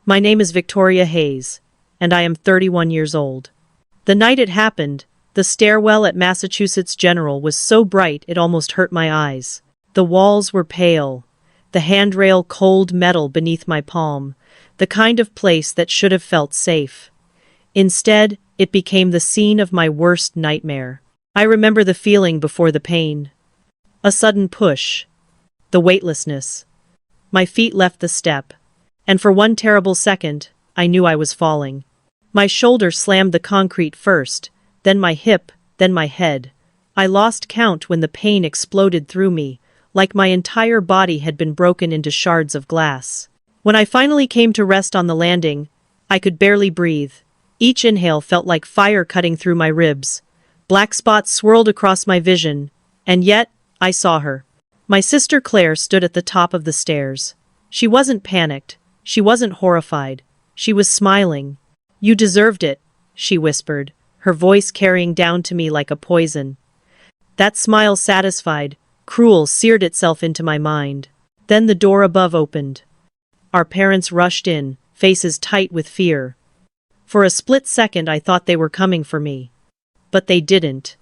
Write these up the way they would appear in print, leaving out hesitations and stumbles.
My name is Victoria Hayes, and I am 31 years old. The night it happened, the stairwell at Massachusetts General was so bright it almost hurt my eyes. The walls were pale, the handrail cold metal beneath my palm, the kind of place that should have felt safe. Instead, it became the scene of my worst nightmare. I remember the feeling before the pain. A sudden push. The weightlessness. My feet left the step, and for one terrible second, I knew I was falling. My shoulder slammed the concrete first, then my hip, then my head. I lost count when the pain exploded through me, like my entire body had been broken into shards of glass. When I finally came to rest on the landing, I could barely breathe. Each inhale felt like fire cutting through my ribs. Black spots swirled across my vision, and yet, I saw her. My sister Claire stood at the top of the stairs. She wasn't panicked. She wasn't horrified. She was smiling. "You deserved it," she whispered, her voice carrying down to me like a poison. That smile satisfied, cruel, seared itself into my mind. Then the door above opened. Our parents rushed in, faces tight with fear. For a split second I thought they were coming for me. But they didn't.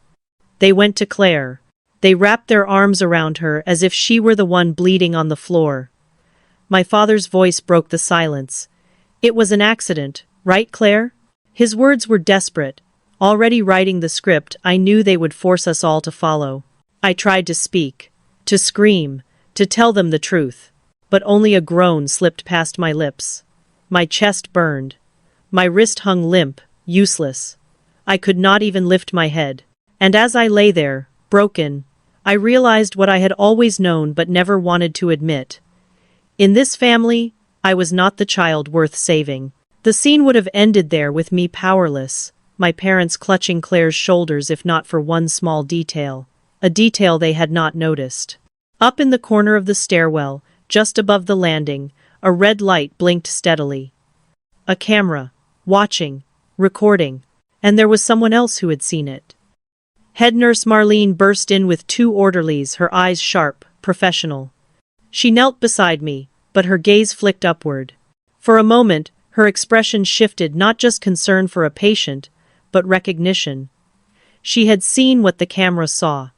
They went to Claire. They wrapped their arms around her as if she were the one bleeding on the floor. My father's voice broke the silence. "It was an accident, right, Claire?" His words were desperate. Already writing the script, I knew they would force us all to follow. I tried to speak, to scream, to tell them the truth. But only a groan slipped past my lips. My chest burned. My wrist hung limp, useless. I could not even lift my head. And as I lay there, broken, I realized what I had always known but never wanted to admit. In this family, I was not the child worth saving. The scene would have ended there with me powerless, my parents clutching Claire's shoulders if not for one small detail, a detail they had not noticed. Up in the corner of the stairwell, just above the landing, a red light blinked steadily. A camera, watching, recording, and there was someone else who had seen it. Head nurse Marlene burst in with 2 orderlies, her eyes sharp, professional. She knelt beside me, but her gaze flicked upward. For a moment, her expression shifted, not just concern for a patient, but recognition. She had seen what the camera saw.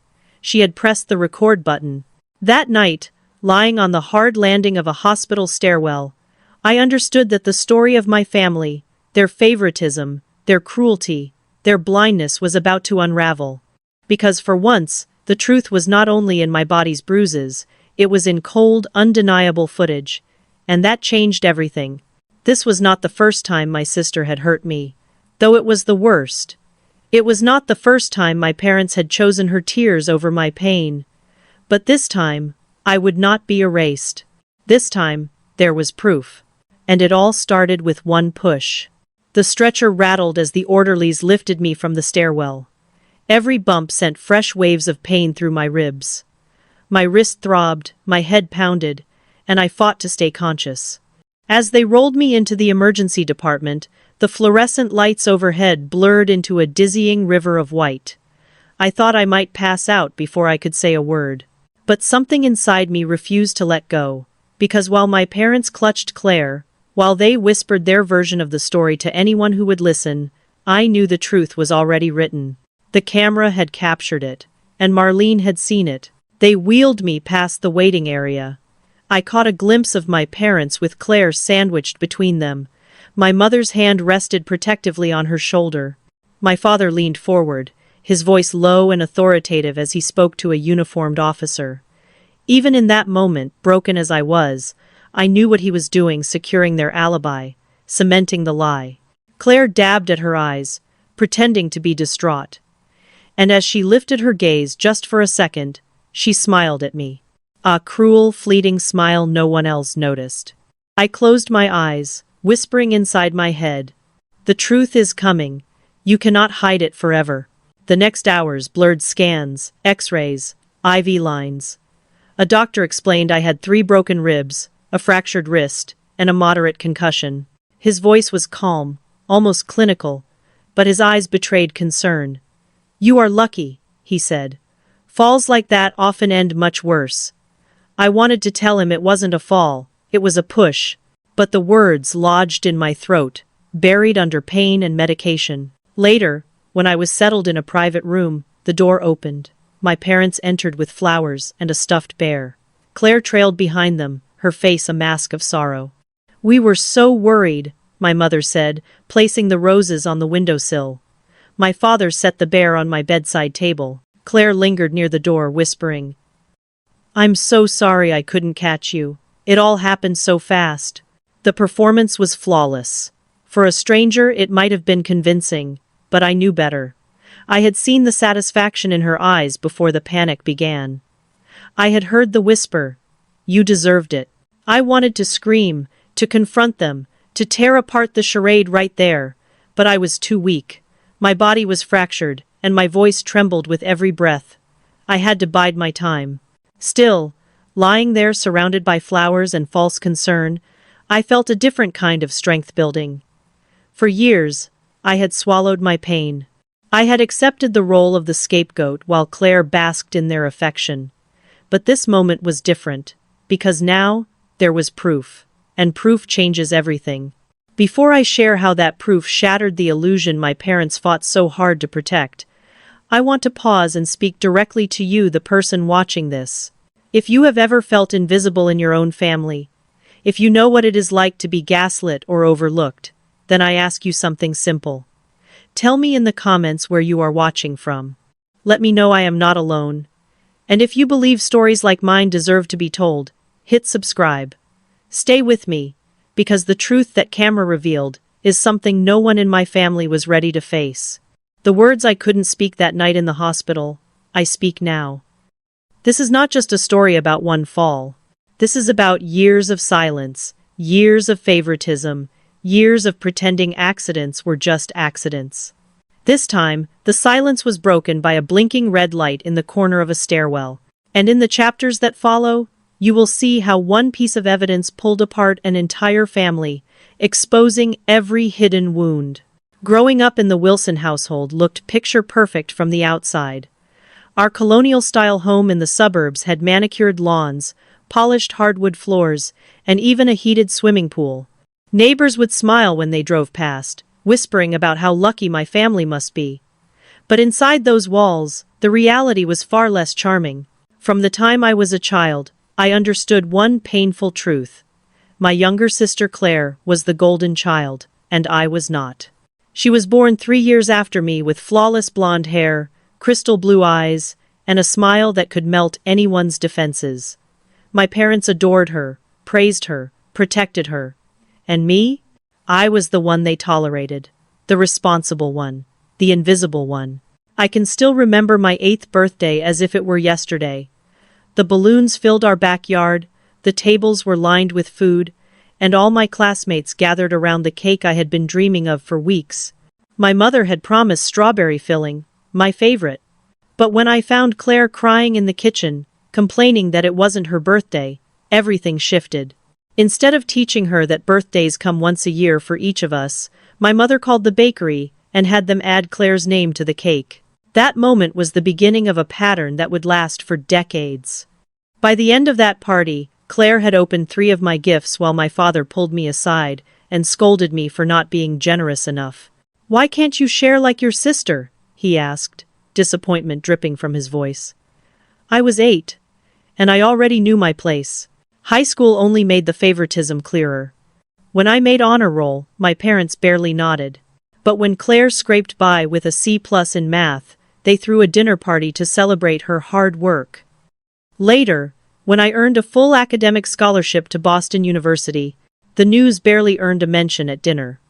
She had pressed the record button. That night, lying on the hard landing of a hospital stairwell, I understood that the story of my family, their favoritism, their cruelty, their blindness was about to unravel. Because for once, the truth was not only in my body's bruises, it was in cold, undeniable footage. And that changed everything. This was not the first time my sister had hurt me, though it was the worst. It was not the first time my parents had chosen her tears over my pain. But this time, I would not be erased. This time, there was proof. And it all started with one push. The stretcher rattled as the orderlies lifted me from the stairwell. Every bump sent fresh waves of pain through my ribs. My wrist throbbed, my head pounded, and I fought to stay conscious. As they rolled me into the emergency department, the fluorescent lights overhead blurred into a dizzying river of white. I thought I might pass out before I could say a word. But something inside me refused to let go, because while my parents clutched Claire, while they whispered their version of the story to anyone who would listen, I knew the truth was already written. The camera had captured it, and Marlene had seen it. They wheeled me past the waiting area. I caught a glimpse of my parents with Claire sandwiched between them. My mother's hand rested protectively on her shoulder. My father leaned forward, his voice low and authoritative as he spoke to a uniformed officer. Even in that moment, broken as I was, I knew what he was doing, securing their alibi, cementing the lie. Claire dabbed at her eyes, pretending to be distraught. And as she lifted her gaze just for a second, she smiled at me. A cruel, fleeting smile no one else noticed. I closed my eyes, whispering inside my head, "The truth is coming. You cannot hide it forever." The next hours blurred scans, x-rays, IV lines. A doctor explained I had 3 broken ribs, a fractured wrist, and a moderate concussion. His voice was calm, almost clinical, but his eyes betrayed concern. "You are lucky," he said. "Falls like that often end much worse." I wanted to tell him it wasn't a fall, it was a push. but the words lodged in my throat, buried under pain and medication. Later, when I was settled in a private room, the door opened. My parents entered with flowers and a stuffed bear. Claire trailed behind them, her face a mask of sorrow. "We were so worried," my mother said, placing the roses on the windowsill. My father set the bear on my bedside table. Claire lingered near the door, whispering, "I'm so sorry I couldn't catch you. It all happened so fast." The performance was flawless. For a stranger, it might have been convincing, but I knew better. I had seen the satisfaction in her eyes before the panic began. I had heard the whisper, "You deserved it." I wanted to scream, to confront them, to tear apart the charade right there, but I was too weak. My body was fractured, and my voice trembled with every breath. I had to bide my time. Still, lying there surrounded by flowers and false concern, I felt a different kind of strength building. For years, I had swallowed my pain. I had accepted the role of the scapegoat while Claire basked in their affection. But this moment was different, because now, there was proof. And proof changes everything. Before I share how that proof shattered the illusion my parents fought so hard to protect, I want to pause and speak directly to you, the person watching this. If you have ever felt invisible in your own family, if you know what it is like to be gaslit or overlooked, then I ask you something simple. Tell me in the comments where you are watching from. Let me know I am not alone. And if you believe stories like mine deserve to be told, hit subscribe. Stay with me, because the truth that camera revealed is something no one in my family was ready to face. The words I couldn't speak that night in the hospital, I speak now. This is not just a story about one fall. This is about years of silence, years of favoritism, years of pretending accidents were just accidents. This time, the silence was broken by a blinking red light in the corner of a stairwell. And in the chapters that follow, you will see how one piece of evidence pulled apart an entire family, exposing every hidden wound. Growing up in the Wilson household looked picture-perfect from the outside. Our colonial-style home in the suburbs had manicured lawns, polished hardwood floors, and even a heated swimming pool. Neighbors would smile when they drove past, whispering about how lucky my family must be. But inside those walls, the reality was far less charming. From the time I was a child, I understood one painful truth. My younger sister Claire was the golden child, and I was not. She was born 3 years after me with flawless blonde hair, crystal blue eyes, and a smile that could melt anyone's defenses. My parents adored her, praised her, protected her. And me? I was the one they tolerated. The responsible one. The invisible one. I can still remember my 8th birthday as if it were yesterday. The balloons filled our backyard, the tables were lined with food, and all my classmates gathered around the cake I had been dreaming of for weeks. My mother had promised strawberry filling, my favorite. But when I found Claire crying in the kitchen, complaining that it wasn't her birthday, everything shifted. Instead of teaching her that birthdays come once a year for each of us, my mother called the bakery and had them add Claire's name to the cake. That moment was the beginning of a pattern that would last for decades. By the end of that party, Claire had opened 3 of my gifts while my father pulled me aside and scolded me for not being generous enough. "Why can't you share like your sister?" he asked, disappointment dripping from his voice. I was 8, and I already knew my place. High school only made the favoritism clearer. When I made honor roll, my parents barely nodded. But when Claire scraped by with a C+ in math, they threw a dinner party to celebrate her hard work. Later, when I earned a full academic scholarship to Boston University, the news barely earned a mention at dinner.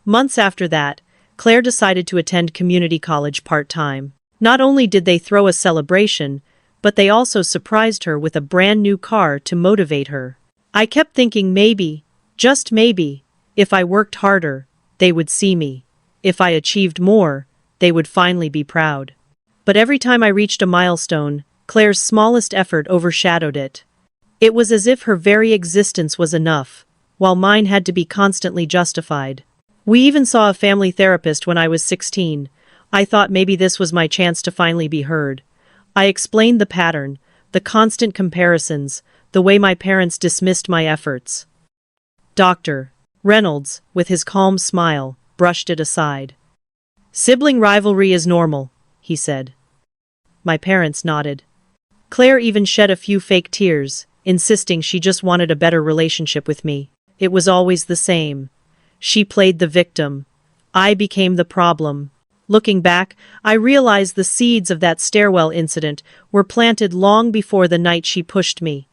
Months after that, Claire decided to attend community college part-time. Not only did they throw a celebration, but they also surprised her with a brand new car to motivate her. I kept thinking maybe, just maybe, if I worked harder, they would see me. If I achieved more, they would finally be proud. But every time I reached a milestone, Claire's smallest effort overshadowed it. It was as if her very existence was enough, while mine had to be constantly justified. We even saw a family therapist when I was 16. I thought maybe this was my chance to finally be heard. I explained the pattern, the constant comparisons, the way my parents dismissed my efforts. Dr. Reynolds, with his calm smile, brushed it aside. Sibling rivalry is normal, he said. My parents nodded. Claire even shed a few fake tears, insisting she just wanted a better relationship with me. It was always the same. She played the victim. I became the problem. Looking back, I realized the seeds of that stairwell incident were planted long before the night she pushed me.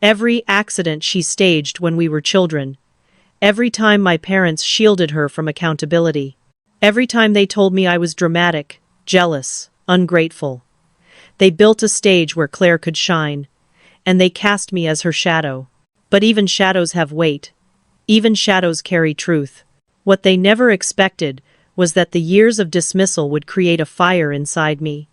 Every accident she staged when we were children. Every time my parents shielded her from accountability. Every time they told me I was dramatic, jealous, ungrateful. They built a stage where Claire could shine, and they cast me as her shadow. But even shadows have weight. Even shadows carry truth. What they never expected was that the years of dismissal would create a fire inside me.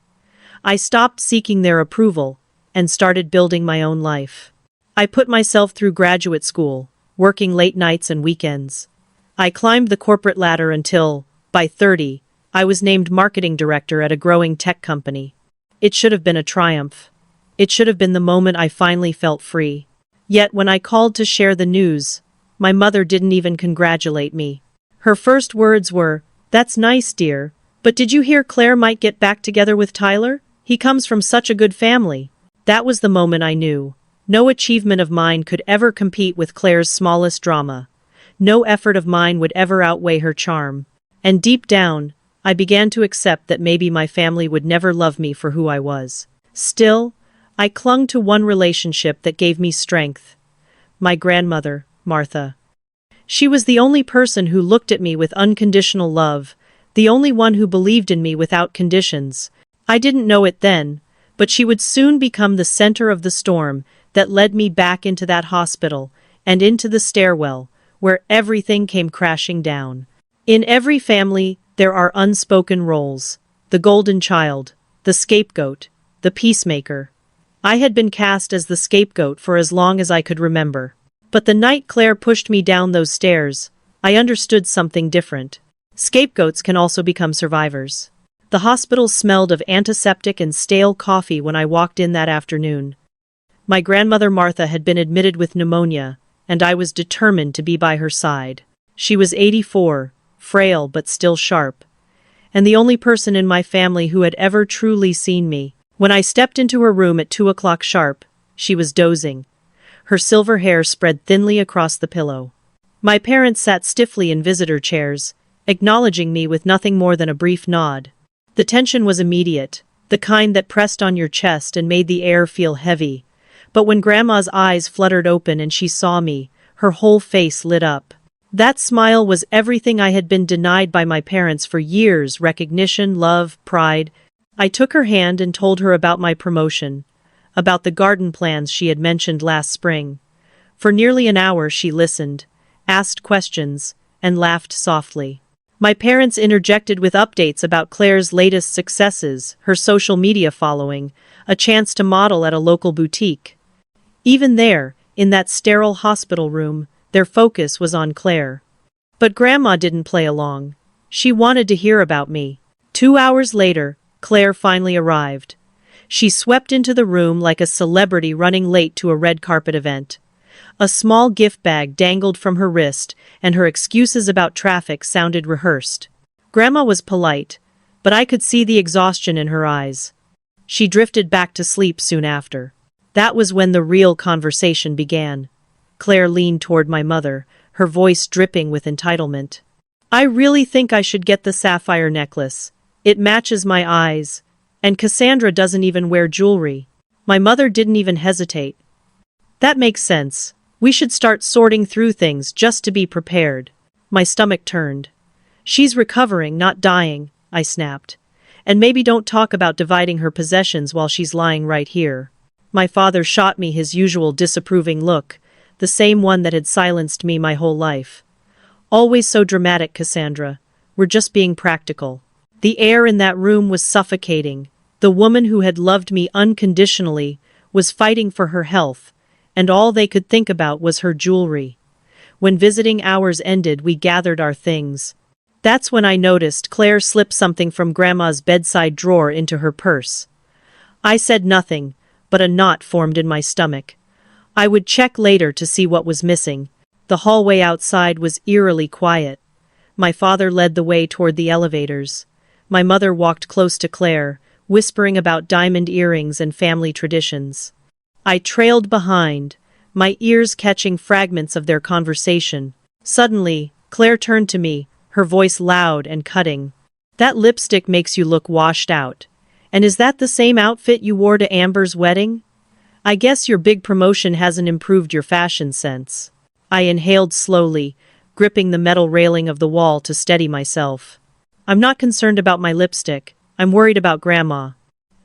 I stopped seeking their approval and started building my own life. I put myself through graduate school, working late nights and weekends. I climbed the corporate ladder until, by 30, I was named marketing director at a growing tech company. It should have been a triumph. It should have been the moment I finally felt free. Yet when I called to share the news, my mother didn't even congratulate me. Her first words were, "That's nice, dear, but did you hear Claire might get back together with Tyler? He comes from such a good family." That was the moment I knew. No achievement of mine could ever compete with Claire's smallest drama. No effort of mine would ever outweigh her charm. And deep down, I began to accept that maybe my family would never love me for who I was. Still, I clung to one relationship that gave me strength. My grandmother, Martha. She was the only person who looked at me with unconditional love, the only one who believed in me without conditions. I didn't know it then, but she would soon become the center of the storm that led me back into that hospital and into the stairwell, where everything came crashing down. In every family, there are unspoken roles. The golden child, the scapegoat, the peacemaker. I had been cast as the scapegoat for as long as I could remember. But the night Claire pushed me down those stairs, I understood something different. Scapegoats can also become survivors. The hospital smelled of antiseptic and stale coffee when I walked in that afternoon. My grandmother Martha had been admitted with pneumonia, and I was determined to be by her side. She was 84, frail but still sharp, and the only person in my family who had ever truly seen me. When I stepped into her room at 2 o'clock sharp, she was dozing. Her silver hair spread thinly across the pillow. My parents sat stiffly in visitor chairs, acknowledging me with nothing more than a brief nod. The tension was immediate, the kind that pressed on your chest and made the air feel heavy. But when Grandma's eyes fluttered open and she saw me, her whole face lit up. That smile was everything I had been denied by my parents for years: recognition, love, pride. I took her hand and told her about my promotion, about the garden plans she had mentioned last spring. For nearly an hour she listened, asked questions, and laughed softly. My parents interjected with updates about Claire's latest successes, her social media following, a chance to model at a local boutique. Even there, in that sterile hospital room, their focus was on Claire. But Grandma didn't play along. She wanted to hear about me. 2 hours later, Claire finally arrived. She swept into the room like a celebrity running late to a red carpet event. A small gift bag dangled from her wrist, and her excuses about traffic sounded rehearsed. Grandma was polite, but I could see the exhaustion in her eyes. She drifted back to sleep soon after. That was when the real conversation began. Claire leaned toward my mother, her voice dripping with entitlement. "I really think I should get the sapphire necklace. It matches my eyes. And Cassandra doesn't even wear jewelry." My mother didn't even hesitate. "That makes sense. We should start sorting through things just to be prepared." My stomach turned. "She's recovering, not dying," I snapped. "And maybe don't talk about dividing her possessions while she's lying right here." My father shot me his usual disapproving look, the same one that had silenced me my whole life. "Always so dramatic, Cassandra. We're just being practical." The air in that room was suffocating. The woman who had loved me unconditionally was fighting for her health, and all they could think about was her jewelry. When visiting hours ended, we gathered our things. That's when I noticed Claire slip something from Grandma's bedside drawer into her purse. I said nothing, but a knot formed in my stomach. I would check later to see what was missing. The hallway outside was eerily quiet. My father led the way toward the elevators. My mother walked close to Claire, whispering about diamond earrings and family traditions. I trailed behind, my ears catching fragments of their conversation. Suddenly, Claire turned to me, her voice loud and cutting. "That lipstick makes you look washed out. And is that the same outfit you wore to Amber's wedding? I guess your big promotion hasn't improved your fashion sense." I inhaled slowly, gripping the metal railing of the wall to steady myself. "I'm not concerned about my lipstick. I'm worried about Grandma."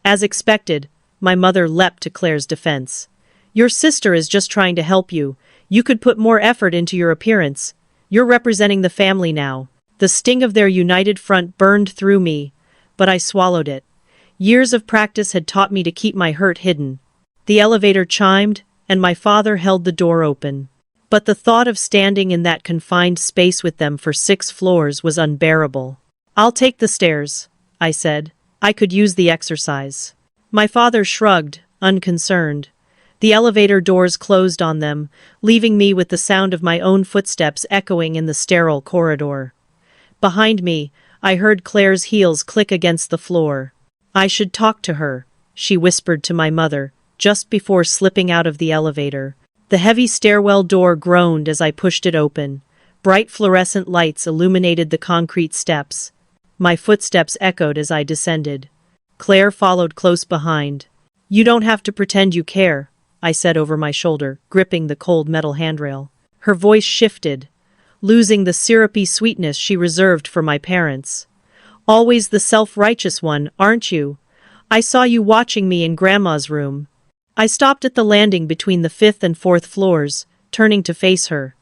As expected, my mother leapt to Claire's defense. "Your sister is just trying to help you. You could put more effort into your appearance. You're representing the family now." The sting of their united front burned through me, but I swallowed it. Years of practice had taught me to keep my hurt hidden. The elevator chimed, and my father held the door open. But the thought of standing in that confined space with them for 6 floors was unbearable. "I'll take the stairs," I said. "I could use the exercise." My father shrugged, unconcerned. The elevator doors closed on them, leaving me with the sound of my own footsteps echoing in the sterile corridor. Behind me, I heard Claire's heels click against the floor. "I should talk to her," she whispered to my mother, just before slipping out of the elevator. The heavy stairwell door groaned as I pushed it open. Bright fluorescent lights illuminated the concrete steps. My footsteps echoed as I descended. Claire followed close behind. "You don't have to pretend you care," I said over my shoulder, gripping the cold metal handrail. Her voice shifted, losing the syrupy sweetness she reserved for my parents. "Always the self-righteous one, aren't you? I saw you watching me in Grandma's room." I stopped at the landing between the 5th and 4th floors, turning to face her.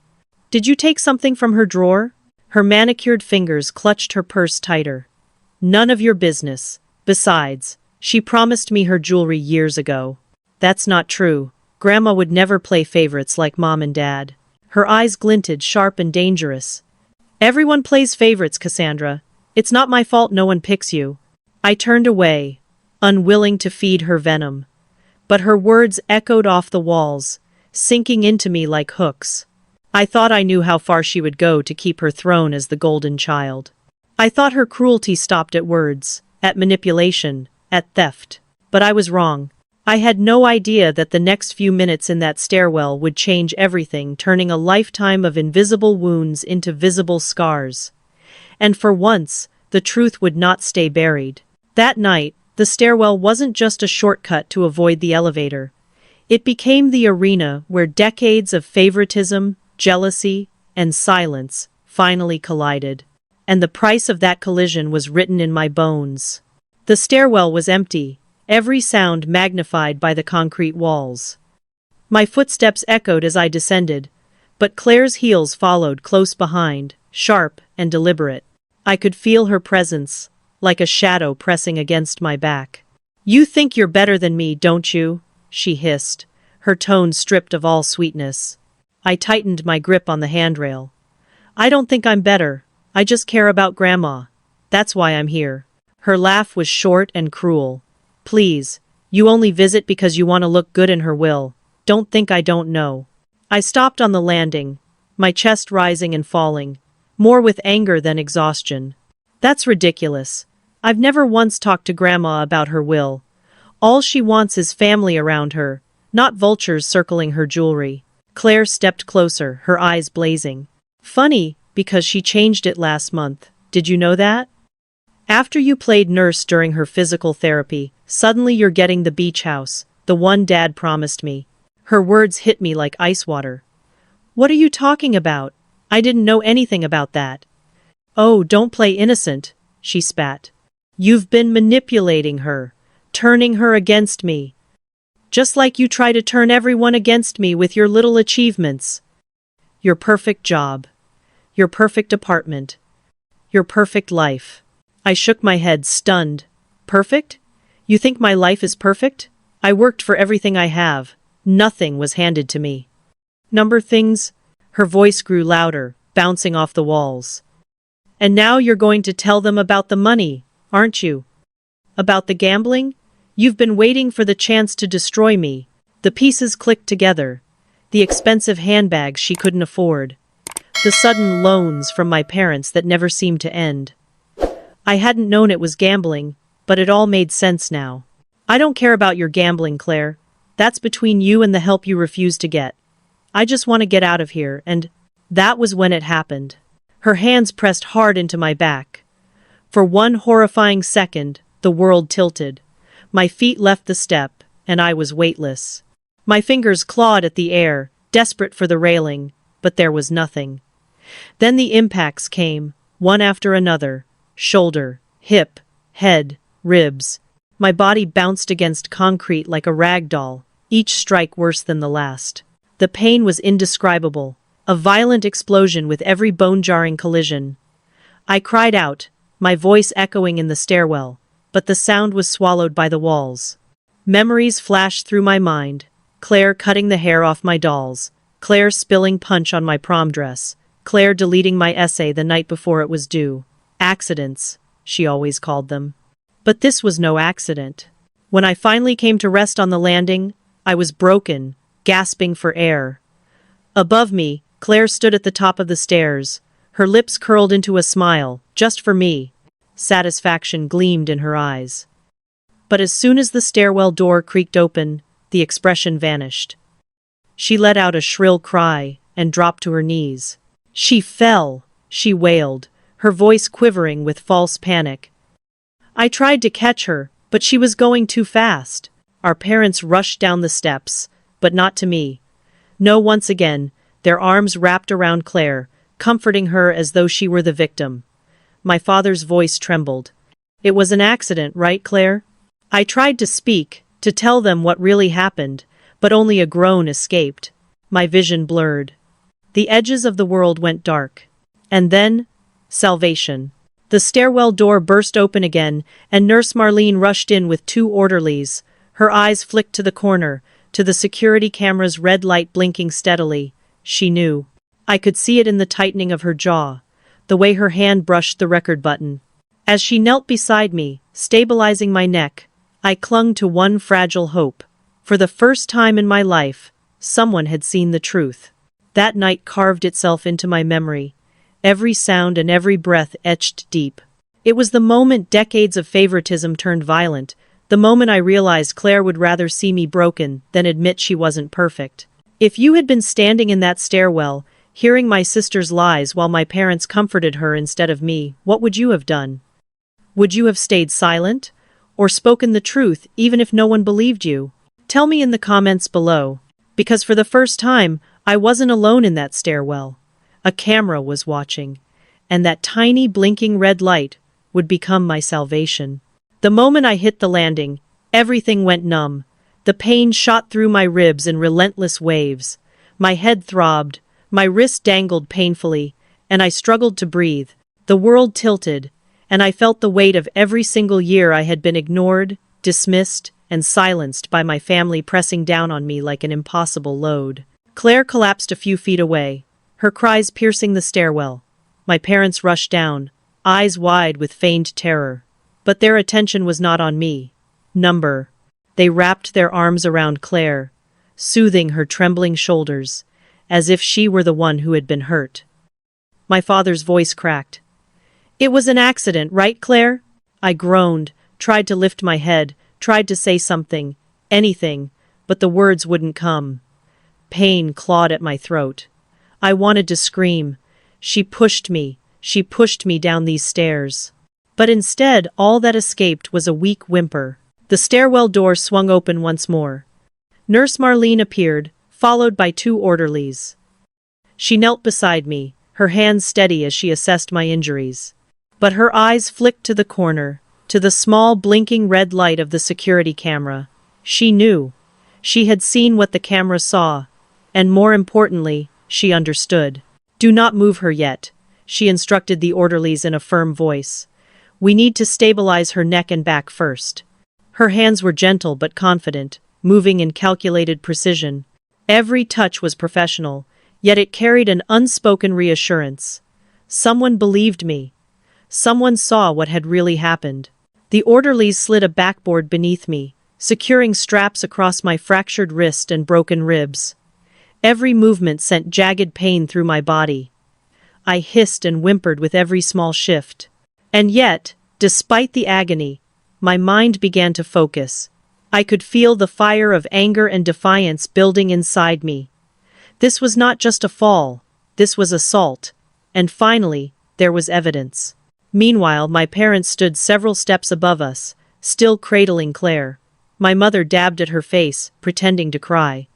"Did you take something from her drawer?" Her manicured fingers clutched her purse tighter. "None of your business. Besides, she promised me her jewelry years ago." "That's not true. Grandma would never play favorites like Mom and Dad." Her eyes glinted, sharp and dangerous. "Everyone plays favorites, Cassandra. It's not my fault no one picks you." I turned away, unwilling to feed her venom. But her words echoed off the walls, sinking into me like hooks. I thought I knew how far she would go to keep her throne as the golden child. I thought her cruelty stopped at words, at manipulation, at theft. But I was wrong. I had no idea that the next few minutes in that stairwell would change everything, turning a lifetime of invisible wounds into visible scars. And for once, the truth would not stay buried. That night, the stairwell wasn't just a shortcut to avoid the elevator. It became the arena where decades of favoritism, jealousy, and silence finally collided. And the price of that collision was written in my bones. The stairwell was empty, every sound magnified by the concrete walls. My footsteps echoed as I descended, but Claire's heels followed close behind, sharp and deliberate. I could feel her presence, like a shadow pressing against my back. "You think you're better than me, don't you?" she hissed, her tone stripped of all sweetness. I tightened my grip on the handrail. "I don't think I'm better. I just care about Grandma. That's why I'm here." Her laugh was short and cruel. "Please, you only visit because you want to look good in her will. Don't think I don't know." I stopped on the landing, my chest rising and falling, more with anger than exhaustion. "That's ridiculous. I've never once talked to Grandma about her will. All she wants is family around her, not vultures circling her jewelry." Claire stepped closer, her eyes blazing. "Funny, because she changed it last month. Did you know that? After you played nurse during her physical therapy, suddenly you're getting the beach house, the one Dad promised me." Her words hit me like ice water. "What are you talking about? I didn't know anything about that." "Oh, don't play innocent," she spat. "You've been manipulating her, turning her against me. Just like you try to turn everyone against me with your little achievements. Your perfect job. Your perfect apartment. Your perfect life." I shook my head, stunned. "Perfect? You think my life is perfect? I worked for everything I have. Nothing was handed to me." "Number things?" Her voice grew louder, bouncing off the walls. "And now you're going to tell them about the money, aren't you? About the gambling? You've been waiting for the chance to destroy me." The pieces clicked together. the expensive handbags she couldn't afford, the sudden loans from my parents that never seemed to end. I hadn't known it was gambling, but it all made sense now. I don't care about your gambling, Claire. That's between you and the help you refuse to get. I just want to get out of here, and that was when it happened. Her hands pressed hard into my back. For one horrifying second, the world tilted. My feet left the step, and I was weightless. My fingers clawed at the air, desperate for the railing, but there was nothing. Then the impacts came, one after another. Shoulder, hip, head, ribs. My body bounced against concrete like a rag doll, each strike worse than the last. The pain was indescribable, a violent explosion with every bone-jarring collision. I cried out, my voice echoing in the stairwell, but the sound was swallowed by the walls. Memories flashed through my mind. Claire cutting the hair off my dolls, Claire spilling punch on my prom dress, Claire deleting my essay the night before it was due. Accidents, she always called them. But this was no accident. When I finally came to rest on the landing, I was broken, gasping for air. Above me, Claire stood at the top of the stairs, her lips curled into a smile, just for me. Satisfaction gleamed in her eyes. But as soon as the stairwell door creaked open, the expression vanished. She let out a shrill cry and dropped to her knees. She fell, she wailed, her voice quivering with false panic. I tried to catch her, but she was going too fast. Our parents rushed down the steps, but not to me. No, once again, their arms wrapped around Claire, comforting her as though she were the victim. My father's voice trembled. It was an accident, right, Claire? I tried to speak, to tell them what really happened, but only a groan escaped. My vision blurred. The edges of the world went dark. And then, salvation. The stairwell door burst open again, and Nurse Marlene rushed in with 2 orderlies. Her eyes flicked to the corner, to the security camera's red light blinking steadily. She knew. I could see it in the tightening of her jaw, the way her hand brushed the record button. As she knelt beside me, stabilizing my neck, I clung to one fragile hope. For the first time in my life, someone had seen the truth. That night carved itself into my memory, every sound and every breath etched deep. It was the moment decades of favoritism turned violent, the moment I realized Claire would rather see me broken than admit she wasn't perfect. If you had been standing in that stairwell, hearing my sister's lies while my parents comforted her instead of me, what would you have done? Would you have stayed silent? Or spoken the truth even if no one believed you? Tell me in the comments below. Because for the first time, I wasn't alone in that stairwell. A camera was watching, and that tiny blinking red light would become my salvation. The moment I hit the landing, everything went numb. The pain shot through my ribs in relentless waves. My head throbbed, my wrist dangled painfully, and I struggled to breathe. The world tilted, and I felt the weight of every single year I had been ignored, dismissed, and silenced by my family pressing down on me like an impossible load. Claire collapsed a few feet away, her cries piercing the stairwell. My parents rushed down, eyes wide with feigned terror. But their attention was not on me. They wrapped their arms around Claire, soothing her trembling shoulders, as if she were the one who had been hurt. My father's voice cracked. It was an accident, right, Claire? I groaned, tried to lift my head, tried to say something, anything, but the words wouldn't come. Pain clawed at my throat. I wanted to scream. She pushed me down these stairs. But instead, all that escaped was a weak whimper. The stairwell door swung open once more. Nurse Marlene appeared, followed by 2 orderlies. She knelt beside me, her hands steady as she assessed my injuries. But her eyes flicked to the corner, to the small blinking red light of the security camera. She knew. She had seen what the camera saw, and more importantly, she understood. Do not move her yet, she instructed the orderlies in a firm voice. We need to stabilize her neck and back first. Her hands were gentle but confident, moving in calculated precision. Every touch was professional, yet it carried an unspoken reassurance. Someone believed me. Someone saw what had really happened. The orderlies slid a backboard beneath me, securing straps across my fractured wrist and broken ribs. Every movement sent jagged pain through my body. I hissed and whimpered with every small shift. And yet, despite the agony, my mind began to focus. I could feel the fire of anger and defiance building inside me. This was not just a fall, this was assault. And finally, there was evidence. Meanwhile, my parents stood several steps above us, still cradling Claire. My mother dabbed at her face, pretending to cry.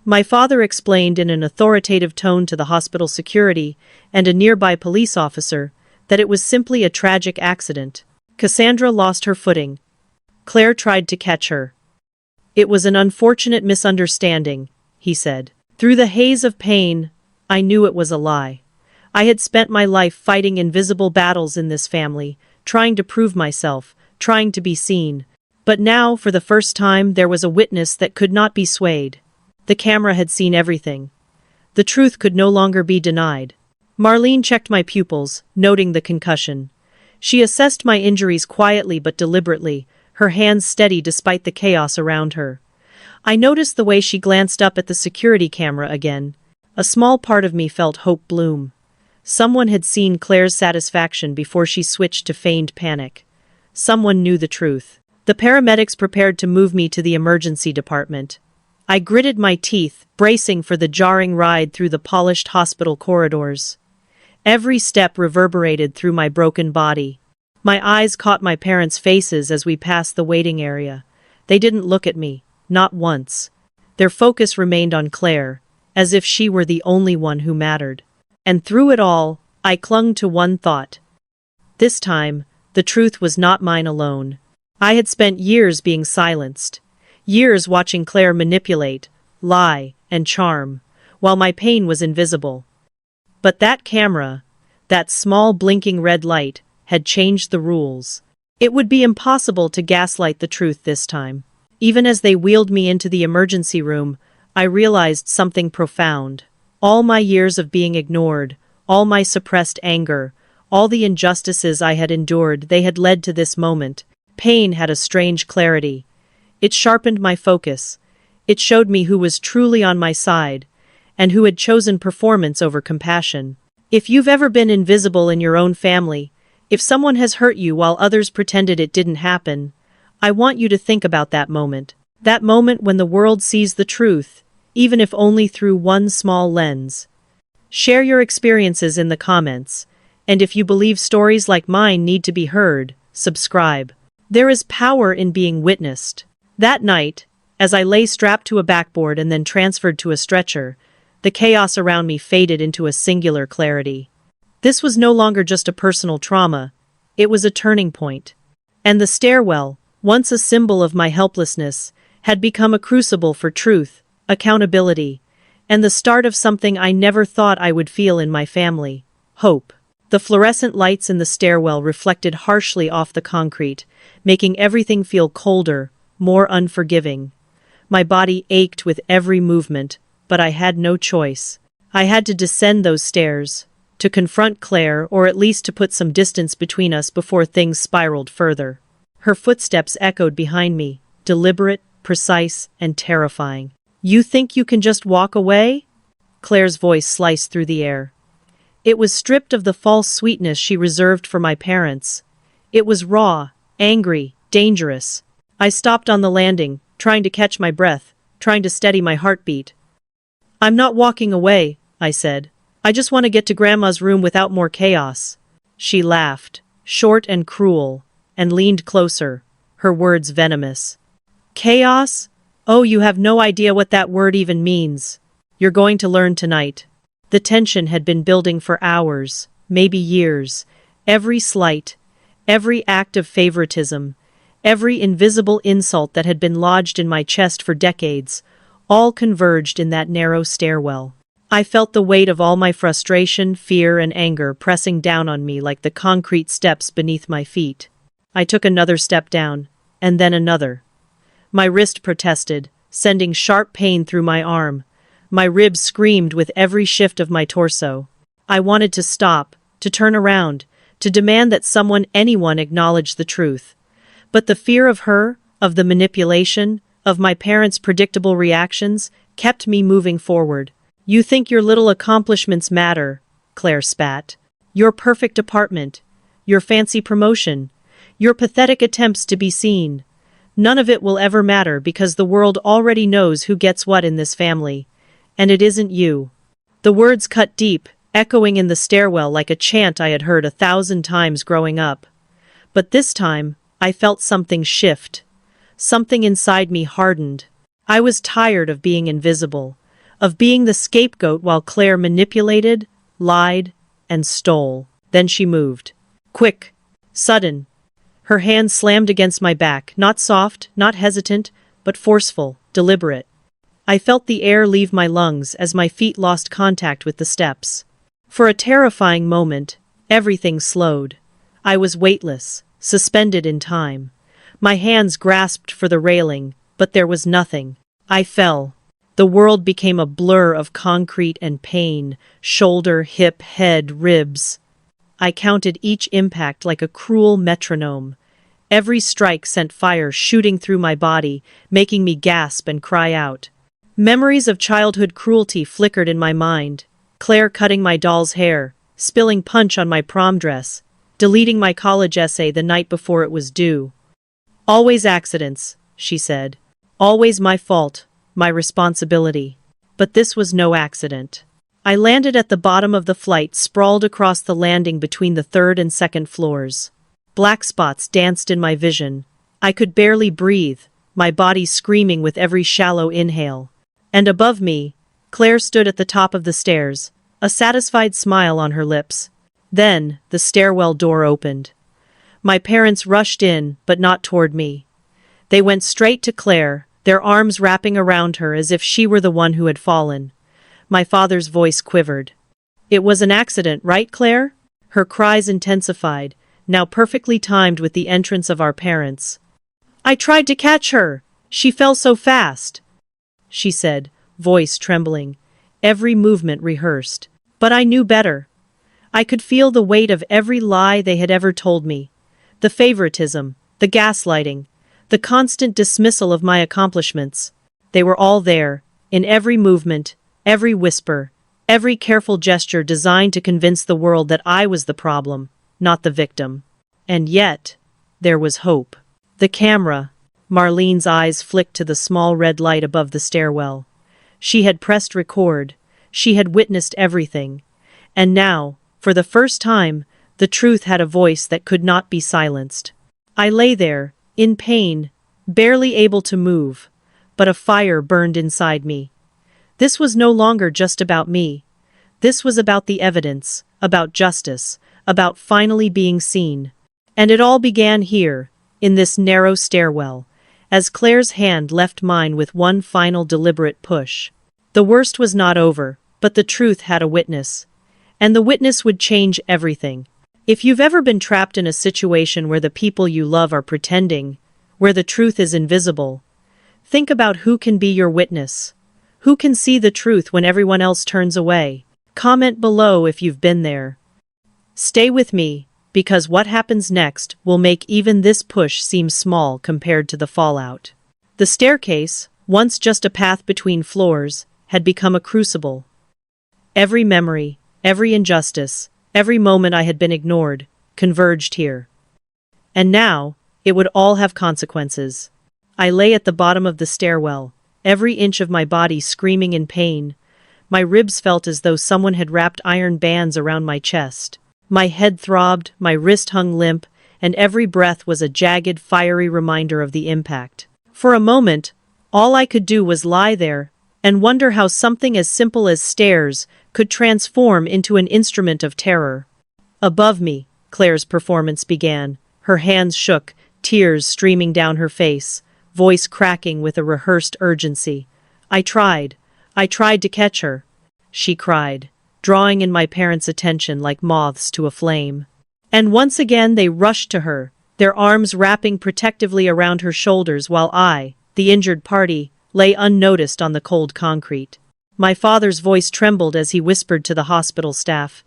My father explained in an authoritative tone to the hospital security and a nearby police officer that it was simply a tragic accident. Cassandra lost her footing. Claire tried to catch her. It was an unfortunate misunderstanding, he said. Through the haze of pain, I knew it was a lie. I had spent my life fighting invisible battles in this family, trying to prove myself, trying to be seen. But now, for the first time, there was a witness that could not be swayed. The camera had seen everything. The truth could no longer be denied. Marlene checked my pupils, noting the concussion. She assessed my injuries quietly but deliberately, her hands steady despite the chaos around her. I noticed the way she glanced up at the security camera again. A small part of me felt hope bloom. Someone had seen Claire's satisfaction before she switched to feigned panic. Someone knew the truth. The paramedics prepared to move me to the emergency department. I gritted my teeth, bracing for the jarring ride through the polished hospital corridors. Every step reverberated through my broken body. My eyes caught my parents' faces as we passed the waiting area. They didn't look at me, not once. Their focus remained on Claire, as if she were the only one who mattered. And through it all, I clung to one thought. This time, the truth was not mine alone. I had spent years being silenced. Years watching Claire manipulate, lie, and charm, while my pain was invisible. But that camera, that small blinking red light, had changed the rules. It would be impossible to gaslight the truth this time. Even as they wheeled me into the emergency room, I realized something profound. All my years of being ignored, all my suppressed anger, all the injustices I had endured, they had led to this moment. Pain had a strange clarity. It sharpened my focus. It showed me who was truly on my side, and who had chosen performance over compassion. If you've ever been invisible in your own family, if someone has hurt you while others pretended it didn't happen, I want you to think about that moment. That moment when the world sees the truth, even if only through one small lens. Share your experiences in the comments, and if you believe stories like mine need to be heard, subscribe. There is power in being witnessed. That night, as I lay strapped to a backboard and then transferred to a stretcher, the chaos around me faded into a singular clarity. This was no longer just a personal trauma, it was a turning point. And the stairwell, once a symbol of my helplessness, had become a crucible for truth, accountability, and the start of something I never thought I would feel in my family: hope. The fluorescent lights in the stairwell reflected harshly off the concrete, making everything feel colder, more unforgiving. My body ached with every movement, but I had no choice. I had to descend those stairs, to confront Claire, or at least to put some distance between us before things spiraled further. Her footsteps echoed behind me, deliberate, precise, and terrifying. "You think you can just walk away?" Claire's voice sliced through the air. It was stripped of the false sweetness she reserved for my parents. It was raw, angry, dangerous. I stopped on the landing, trying to catch my breath, trying to steady my heartbeat. "I'm not walking away," I said. "I just want to get to Grandma's room without more chaos." She laughed, short and cruel, and leaned closer, her words venomous. "Chaos? Oh, you have no idea what that word even means. You're going to learn tonight." The tension had been building for hours, maybe years. Every slight, every act of favoritism, every invisible insult that had been lodged in my chest for decades, all converged in that narrow stairwell. I felt the weight of all my frustration, fear, and anger pressing down on me like the concrete steps beneath my feet. I took another step down, and then another. My wrist protested, sending sharp pain through my arm. My ribs screamed with every shift of my torso. I wanted to stop, to turn around, to demand that anyone acknowledge the truth. But the fear of her, of the manipulation, of my parents' predictable reactions, kept me moving forward. You think your little accomplishments matter, Claire spat. Your perfect apartment, your fancy promotion, your pathetic attempts to be seen. None of it will ever matter because the world already knows who gets what in this family. And it isn't you. The words cut deep, echoing in the stairwell like a chant I had heard 1,000 times growing up. But this time, I felt something shift. Something inside me hardened. I was tired of being invisible, of being the scapegoat while Claire manipulated, lied, and stole. Then she moved. Quick. Sudden. Her hand slammed against my back, not soft, not hesitant, but forceful, deliberate. I felt the air leave my lungs as my feet lost contact with the steps. For a terrifying moment, everything slowed. I was weightless, suspended in time. My hands grasped for the railing, but there was nothing. I fell. The world became a blur of concrete and pain, shoulder, hip, head, ribs. I counted each impact like a cruel metronome. Every strike sent fire shooting through my body, making me gasp and cry out. Memories of childhood cruelty flickered in my mind. Claire cutting my doll's hair, spilling punch on my prom dress, deleting my college essay the night before it was due. Always accidents, she said. Always my fault, my responsibility. But this was no accident. I landed at the bottom of the flight, sprawled across the landing between the third and second floors. Black spots danced in my vision. I could barely breathe, my body screaming with every shallow inhale. And above me, Claire stood at the top of the stairs, a satisfied smile on her lips. Then, the stairwell door opened. My parents rushed in, but not toward me. They went straight to Claire, their arms wrapping around her as if she were the one who had fallen. My father's voice quivered. It was an accident, right, Claire? Her cries intensified, now perfectly timed with the entrance of our parents. I tried to catch her. She fell so fast, she said, voice trembling, every movement rehearsed. But I knew better. I could feel the weight of every lie they had ever told me. The favoritism, the gaslighting, the constant dismissal of my accomplishments. They were all there, in every movement, every whisper, every careful gesture designed to convince the world that I was the problem, not the victim. And yet, there was hope. The camera. Marlene's eyes flicked to the small red light above the stairwell. She had pressed record. She had witnessed everything. And now, for the first time, the truth had a voice that could not be silenced. I lay there, in pain, barely able to move, but a fire burned inside me. This was no longer just about me. This was about the evidence, about justice, about finally being seen. And it all began here, in this narrow stairwell, as Claire's hand left mine with one final deliberate push. The worst was not over, but the truth had a witness. And the witness would change everything. If you've ever been trapped in a situation where the people you love are pretending, where the truth is invisible, think about who can be your witness. Who can see the truth when everyone else turns away? Comment below if you've been there. Stay with me, because what happens next will make even this push seem small compared to the fallout. The staircase, once just a path between floors, had become a crucible. Every memory, every injustice, every moment I had been ignored, converged here. And now, it would all have consequences. I lay at the bottom of the stairwell, every inch of my body screaming in pain. My ribs felt as though someone had wrapped iron bands around my chest. My head throbbed, my wrist hung limp, and every breath was a jagged, fiery reminder of the impact. For a moment, all I could do was lie there and wonder how something as simple as stairs could transform into an instrument of terror. Above me, Claire's performance began. Her hands shook, tears streaming down her face, voice cracking with a rehearsed urgency. I tried to catch her, she cried, drawing in my parents' attention like moths to a flame. And once again they rushed to her, their arms wrapping protectively around her shoulders while I, the injured party, lay unnoticed on the cold concrete. My father's voice trembled as he whispered to the hospital staff.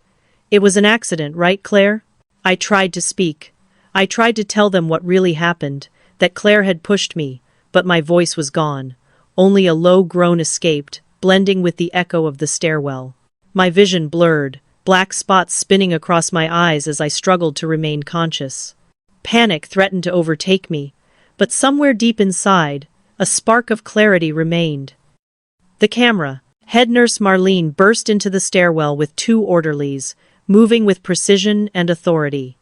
It was an accident, right, Claire? I tried to speak. I tried to tell them what really happened, that Claire had pushed me, but my voice was gone. Only a low groan escaped, blending with the echo of the stairwell. My vision blurred, black spots spinning across my eyes as I struggled to remain conscious. Panic threatened to overtake me, but somewhere deep inside, a spark of clarity remained. The camera. Head nurse Marlene burst into the stairwell with 2 orderlies, moving with precision and authority.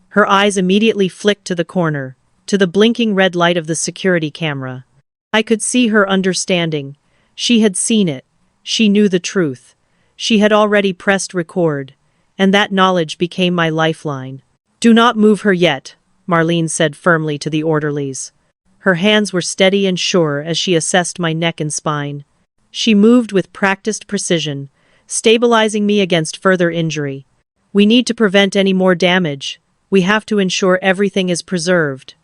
Her eyes immediately flicked to the corner, to the blinking red light of the security camera. I could see her understanding. She had seen it. She knew the truth. She had already pressed record, and that knowledge became my lifeline. "Do not move her yet," Marlene said firmly to the orderlies. Her hands were steady and sure as she assessed my neck and spine. She moved with practiced precision, stabilizing me against further injury. "We need to prevent any more damage. We have to ensure everything is preserved."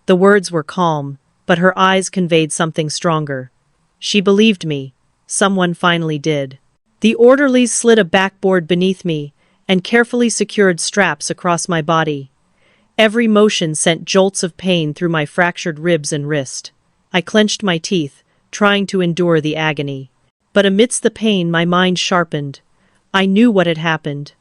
The words were calm, but her eyes conveyed something stronger. She believed me. Someone finally did. The orderlies slid a backboard beneath me and carefully secured straps across my body. Every motion sent jolts of pain through my fractured ribs and wrist. I clenched my teeth, trying to endure the agony. But amidst the pain, my mind sharpened. I knew what had happened.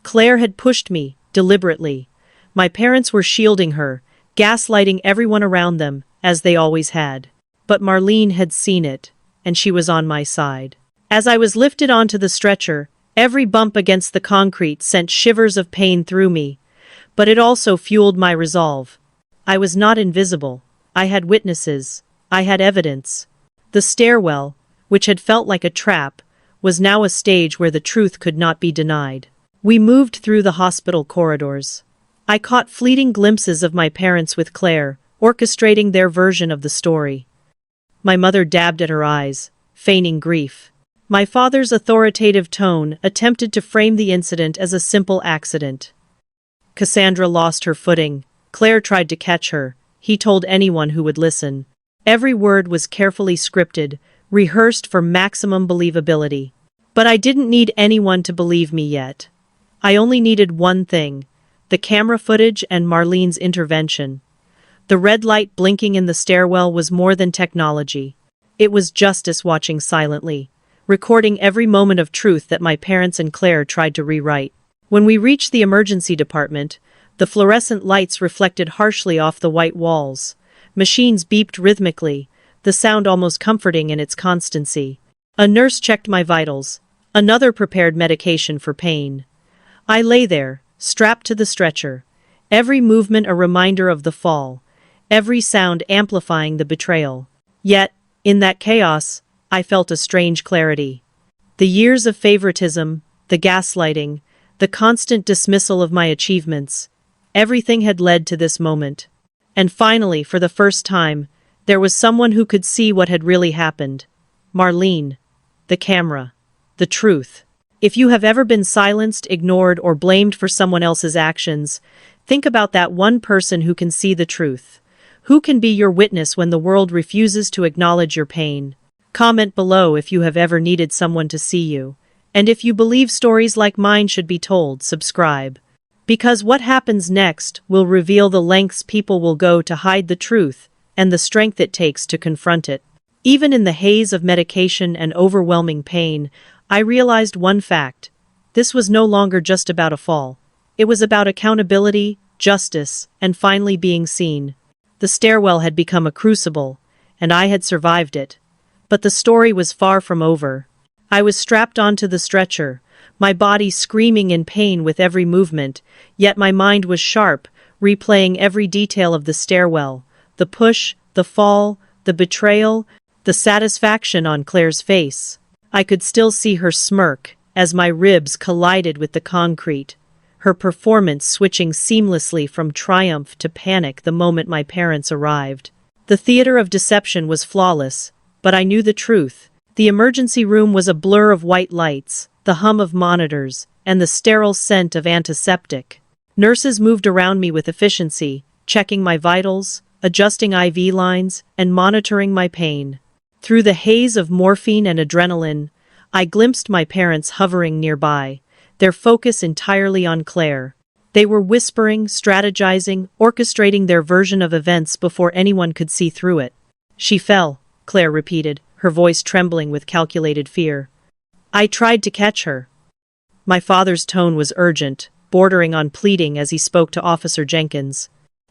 Claire had pushed me, deliberately. My parents were shielding her, gaslighting everyone around them, as they always had. But Marlene had seen it, and she was on my side. As I was lifted onto the stretcher, every bump against the concrete sent shivers of pain through me, but it also fueled my resolve. I was not invisible. I had witnesses. I had evidence. The stairwell, which had felt like a trap, was now a stage where the truth could not be denied. We moved through the hospital corridors. I caught fleeting glimpses of my parents with Claire, orchestrating their version of the story. My mother dabbed at her eyes, feigning grief. My father's authoritative tone attempted to frame the incident as a simple accident. Cassandra lost her footing. Claire tried to catch her. He told anyone who would listen. Every word was carefully scripted, rehearsed for maximum believability. But I didn't need anyone to believe me yet. I only needed one thing: the camera footage and Marlene's intervention. The red light blinking in the stairwell was more than technology. It was justice watching silently, recording every moment of truth that my parents and Claire tried to rewrite. When we reached the emergency department, the fluorescent lights reflected harshly off the white walls. Machines beeped rhythmically, the sound almost comforting in its constancy. A nurse checked my vitals. Another prepared medication for pain. I lay there, strapped to the stretcher, every movement a reminder of the fall, every sound amplifying the betrayal. Yet, in that chaos, I felt a strange clarity. The years of favoritism, the gaslighting, the constant dismissal of my achievements, everything had led to this moment. And finally, for the first time, there was someone who could see what had really happened. Marlene. The camera. The truth. If you have ever been silenced, ignored, or blamed for someone else's actions, think about that one person who can see the truth. Who can be your witness when the world refuses to acknowledge your pain? Comment below if you have ever needed someone to see you. And if you believe stories like mine should be told, subscribe. Because what happens next will reveal the lengths people will go to hide the truth and the strength it takes to confront it. Even in the haze of medication and overwhelming pain, I realized one fact. This was no longer just about a fall. It was about accountability, justice, and finally being seen. The stairwell had become a crucible, and I had survived it. But the story was far from over. I was strapped onto the stretcher, my body screaming in pain with every movement, yet my mind was sharp, replaying every detail of the stairwell, the push, the fall, the betrayal, the satisfaction on Claire's face. I could still see her smirk as my ribs collided with the concrete, her performance switching seamlessly from triumph to panic the moment my parents arrived. The theater of deception was flawless, but I knew the truth. The emergency room was a blur of white lights, the hum of monitors, and the sterile scent of antiseptic. Nurses moved around me with efficiency, checking my vitals, adjusting IV lines, and monitoring my pain. Through the haze of morphine and adrenaline, I glimpsed my parents hovering nearby, their focus entirely on Claire. They were whispering, strategizing, orchestrating their version of events before anyone could see through it. "She fell," Claire repeated, her voice trembling with calculated fear. "I tried to catch her." My father's tone was urgent, bordering on pleading as he spoke to Officer Jenkins.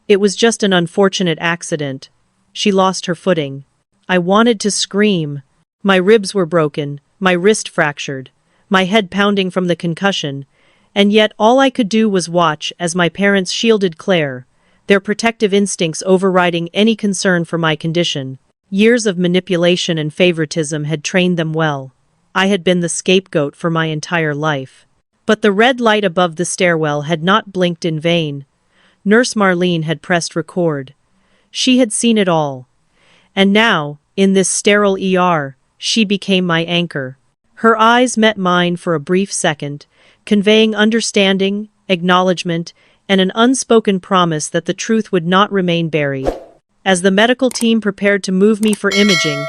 "It was just an unfortunate accident. She lost her footing." I wanted to scream. My ribs were broken, my wrist fractured, my head pounding from the concussion, and yet all I could do was watch as my parents shielded Claire, their protective instincts overriding any concern for my condition. Years of manipulation and favoritism had trained them well. I had been the scapegoat for my entire life. But the red light above the stairwell had not blinked in vain. Nurse Marlene had pressed record. She had seen it all. And now, in this sterile ER, she became my anchor. Her eyes met mine for a brief second, conveying understanding, acknowledgement, and an unspoken promise that the truth would not remain buried. As the medical team prepared to move me for imaging,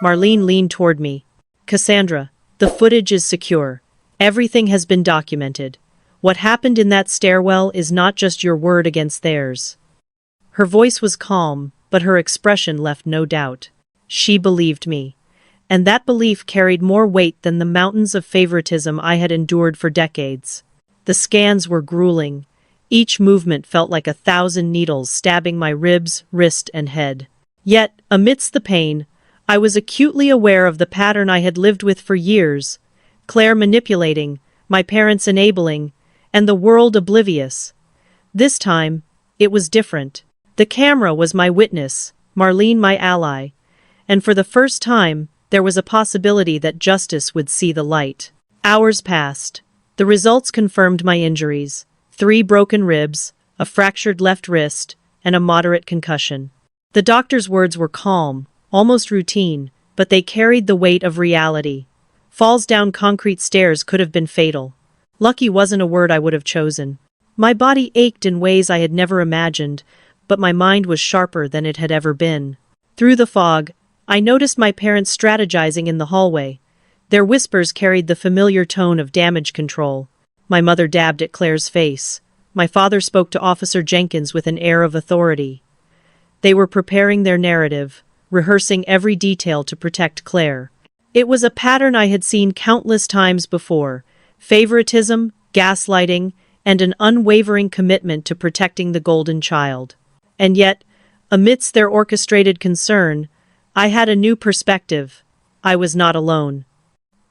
Marlene leaned toward me. "Cassandra, the footage is secure. Everything has been documented. What happened in that stairwell is not just your word against theirs." Her voice was calm, but her expression left no doubt. She believed me. And that belief carried more weight than the mountains of favoritism I had endured for decades. The scans were grueling. Each movement felt like 1,000 needles stabbing my ribs, wrist, and head. Yet, amidst the pain, I was acutely aware of the pattern I had lived with for years. Claire manipulating, my parents enabling, and the world oblivious. This time, it was different. The camera was my witness, Marlene my ally, and for the first time, there was a possibility that justice would see the light. Hours passed. The results confirmed my injuries: 3 broken ribs, a fractured left wrist, and a moderate concussion. The doctor's words were calm, almost routine, but they carried the weight of reality. Falls down concrete stairs could have been fatal. Lucky wasn't a word I would have chosen. My body ached in ways I had never imagined, but my mind was sharper than it had ever been. Through the fog, I noticed my parents strategizing in the hallway. Their whispers carried the familiar tone of damage control. My mother dabbed at Claire's face. My father spoke to Officer Jenkins with an air of authority. They were preparing their narrative, rehearsing every detail to protect Claire. It was a pattern I had seen countless times before: favoritism, gaslighting, and an unwavering commitment to protecting the golden child. And yet, amidst their orchestrated concern, I had a new perspective. I was not alone.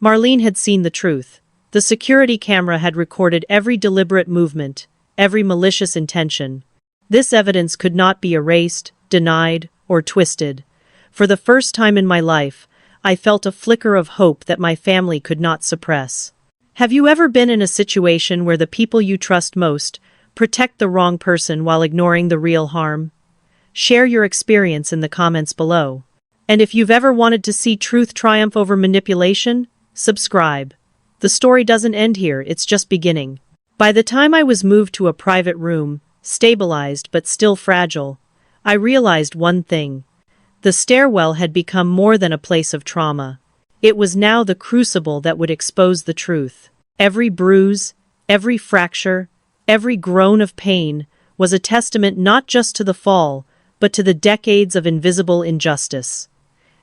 Marlene had seen the truth. The security camera had recorded every deliberate movement, every malicious intention. This evidence could not be erased, denied, or twisted. For the first time in my life, I felt a flicker of hope that my family could not suppress. Have you ever been in a situation where the people you trust most protect the wrong person while ignoring the real harm? Share your experience in the comments below. And if you've ever wanted to see truth triumph over manipulation, subscribe. The story doesn't end here, it's just beginning. By the time I was moved to a private room, stabilized but still fragile, I realized one thing. The stairwell had become more than a place of trauma. It was now the crucible that would expose the truth. Every bruise, every fracture, every groan of pain was a testament not just to the fall, but to the decades of invisible injustice.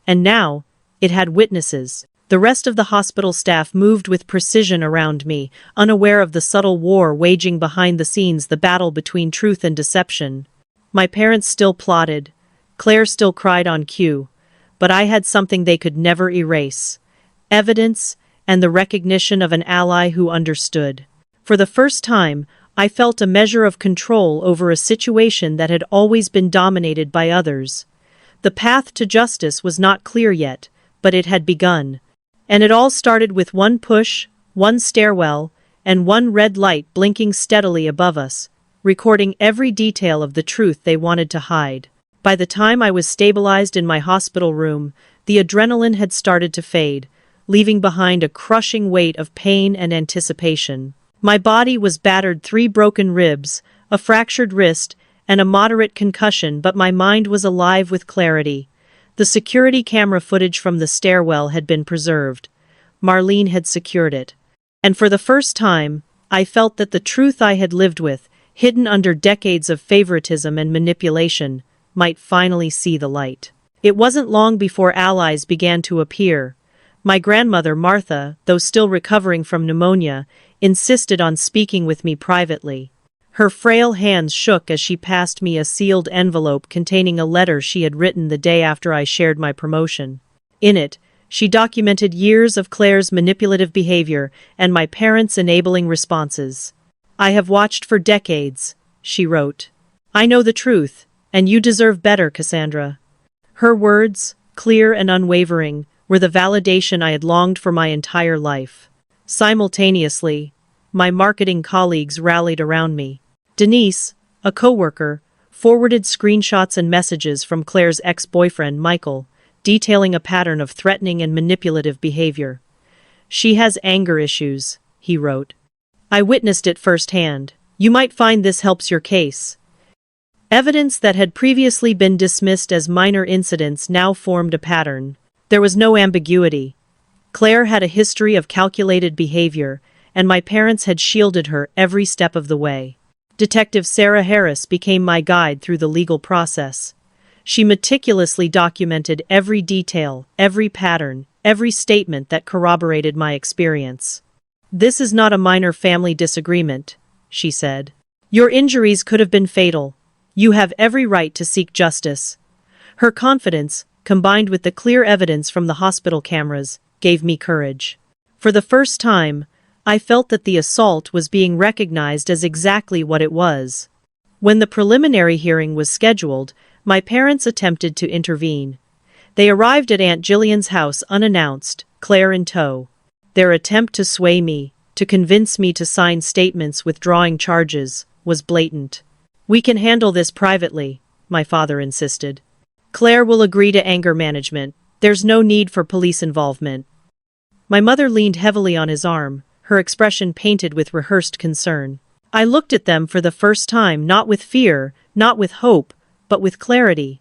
And now, it had witnesses. The rest of the hospital staff moved with precision around me, unaware of the subtle war waging behind the scenes, the battle between truth and deception. My parents still plotted. Claire still cried on cue. But I had something they could never erase: evidence and the recognition of an ally who understood. For the first time, I felt a measure of control over a situation that had always been dominated by others. The path to justice was not clear yet, but it had begun. And it all started with one push, one stairwell, and one red light blinking steadily above us, recording every detail of the truth they wanted to hide. By the time I was stabilized in my hospital room, the adrenaline had started to fade, leaving behind a crushing weight of pain and anticipation. My body was battered: 3 broken ribs, a fractured wrist, and a moderate concussion, but my mind was alive with clarity. The security camera footage from the stairwell had been preserved. Marlene had secured it. And for the first time, I felt that the truth I had lived with, hidden under decades of favoritism and manipulation, might finally see the light. It wasn't long before allies began to appear. My grandmother, Martha, though still recovering from pneumonia, insisted on speaking with me privately. Her frail hands shook as she passed me a sealed envelope containing a letter she had written the day after I shared my promotion. In it, she documented years of Claire's manipulative behavior and my parents' enabling responses. "I have watched for decades," she wrote. "I know the truth, and you deserve better, Cassandra." Her words, clear and unwavering, were the validation I had longed for my entire life. Simultaneously, my marketing colleagues rallied around me. Denise, a coworker, forwarded screenshots and messages from Claire's ex-boyfriend, Michael, detailing a pattern of threatening and manipulative behavior. "She has anger issues," he wrote. "I witnessed it firsthand. You might find this helps your case." Evidence that had previously been dismissed as minor incidents now formed a pattern. There was no ambiguity. Claire had a history of calculated behavior, and my parents had shielded her every step of the way. Detective Sarah Harris became my guide through the legal process. She meticulously documented every detail, every pattern, every statement that corroborated my experience. "This is not a minor family disagreement," she said. "Your injuries could have been fatal. You have every right to seek justice." Her confidence, combined with the clear evidence from the hospital cameras, gave me courage. For the first time, I felt that the assault was being recognized as exactly what it was. When the preliminary hearing was scheduled, my parents attempted to intervene. They arrived at Aunt Jillian's house unannounced, Claire in tow. Their attempt to sway me, to convince me to sign statements withdrawing charges, was blatant. "We can handle this privately," my father insisted. "Claire will agree to anger management. There's no need for police involvement." My mother leaned heavily on his arm, her expression painted with rehearsed concern. I looked at them for the first time, not with fear, not with hope, but with clarity.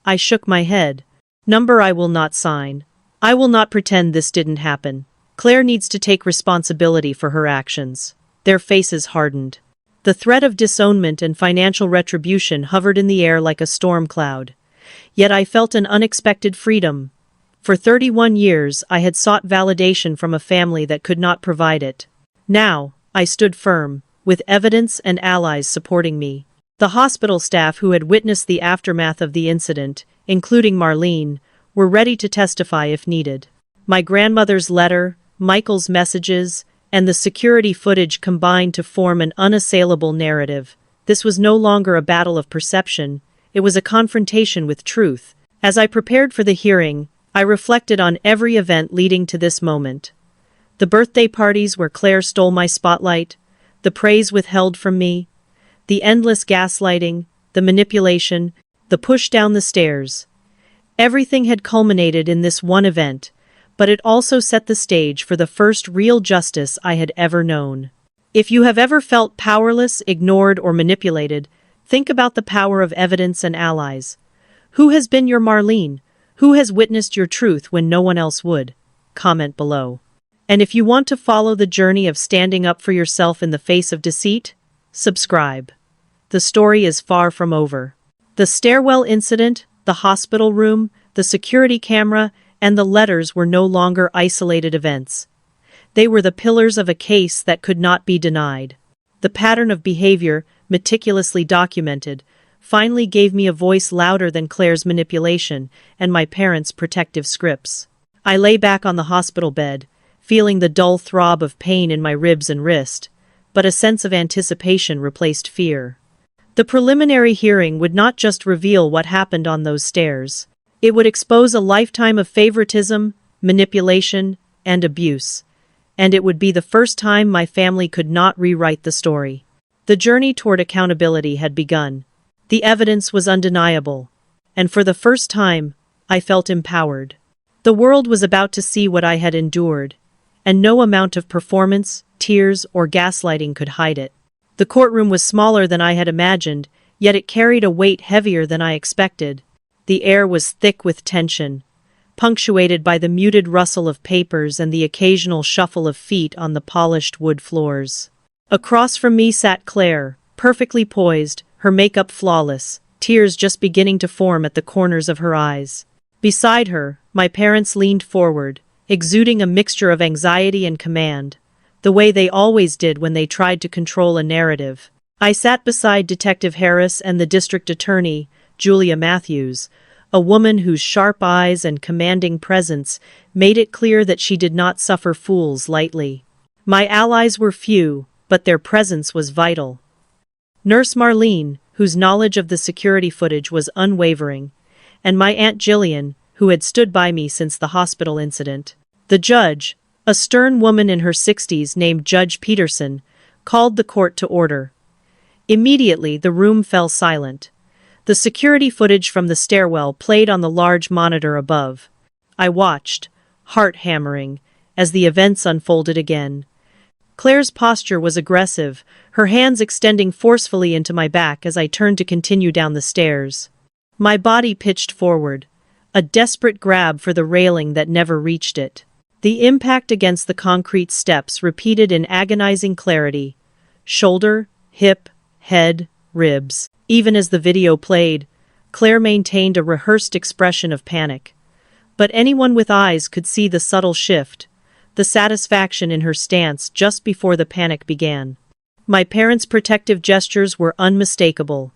I shook my head. "Number I will not sign. I will not pretend this didn't happen. Claire needs to take responsibility for her actions." Their faces hardened. The threat of disownment and financial retribution hovered in the air like a storm cloud. Yet I felt an unexpected freedom. For 31 years I had sought validation from a family that could not provide it. Now, I stood firm, with evidence and allies supporting me. The hospital staff who had witnessed the aftermath of the incident, including Marlene, were ready to testify if needed. My grandmother's letter, Michael's messages, and the security footage combined to form an unassailable narrative. This was no longer a battle of perception, it was a confrontation with truth. As I prepared for the hearing, I reflected on every event leading to this moment. The birthday parties where Claire stole my spotlight, the praise withheld from me, the endless gaslighting, the manipulation, the push down the stairs. Everything had culminated in this one event, but it also set the stage for the first real justice I had ever known. If you have ever felt powerless, ignored, or manipulated, think about the power of evidence and allies. Who has been your Marlene? Who has witnessed your truth when no one else would? Comment below. And if you want to follow the journey of standing up for yourself in the face of deceit, subscribe. The story is far from over. The stairwell incident, the hospital room, the security camera, and the letters were no longer isolated events. They were the pillars of a case that could not be denied. The pattern of behavior, meticulously documented, finally gave me a voice louder than Claire's manipulation and my parents' protective scripts. I lay back on the hospital bed, feeling the dull throb of pain in my ribs and wrist, but a sense of anticipation replaced fear. The preliminary hearing would not just reveal what happened on those stairs. It would expose a lifetime of favoritism, manipulation, and abuse. And it would be the first time my family could not rewrite the story. The journey toward accountability had begun. The evidence was undeniable. And for the first time, I felt empowered. The world was about to see what I had endured, and no amount of performance, tears, or gaslighting could hide it. The courtroom was smaller than I had imagined, yet it carried a weight heavier than I expected. The air was thick with tension, punctuated by the muted rustle of papers and the occasional shuffle of feet on the polished wood floors. Across from me sat Claire, perfectly poised, her makeup flawless, tears just beginning to form at the corners of her eyes. Beside her, my parents leaned forward, exuding a mixture of anxiety and command, the way they always did when they tried to control a narrative. I sat beside Detective Harris and the district attorney, Julia Matthews, a woman whose sharp eyes and commanding presence made it clear that she did not suffer fools lightly. My allies were few, but their presence was vital. Nurse Marlene, whose knowledge of the security footage was unwavering, and my Aunt Jillian, who had stood by me since the hospital incident. The judge, a stern woman in her 60s named Judge Peterson, called the court to order. Immediately, the room fell silent. The security footage from the stairwell played on the large monitor above. I watched, heart hammering, as the events unfolded again. Claire's posture was aggressive, her hands extending forcefully into my back as I turned to continue down the stairs. My body pitched forward, a desperate grab for the railing that never reached it. The impact against the concrete steps repeated in agonizing clarity. Shoulder, hip, head, ribs. Even as the video played, Claire maintained a rehearsed expression of panic. But anyone with eyes could see the subtle shift, the satisfaction in her stance just before the panic began. My parents' protective gestures were unmistakable,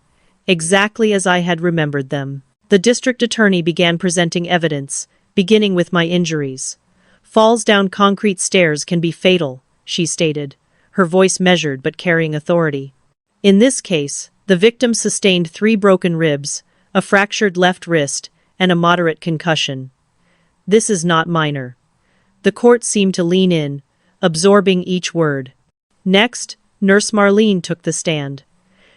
exactly as I had remembered them. The district attorney began presenting evidence, beginning with my injuries. Falls down concrete stairs can be fatal, she stated, her voice measured but carrying authority. In this case, the victim sustained 3 broken ribs, a fractured left wrist, and a moderate concussion. This is not minor. The court seemed to lean in, absorbing each word. Next, Nurse Marlene took the stand.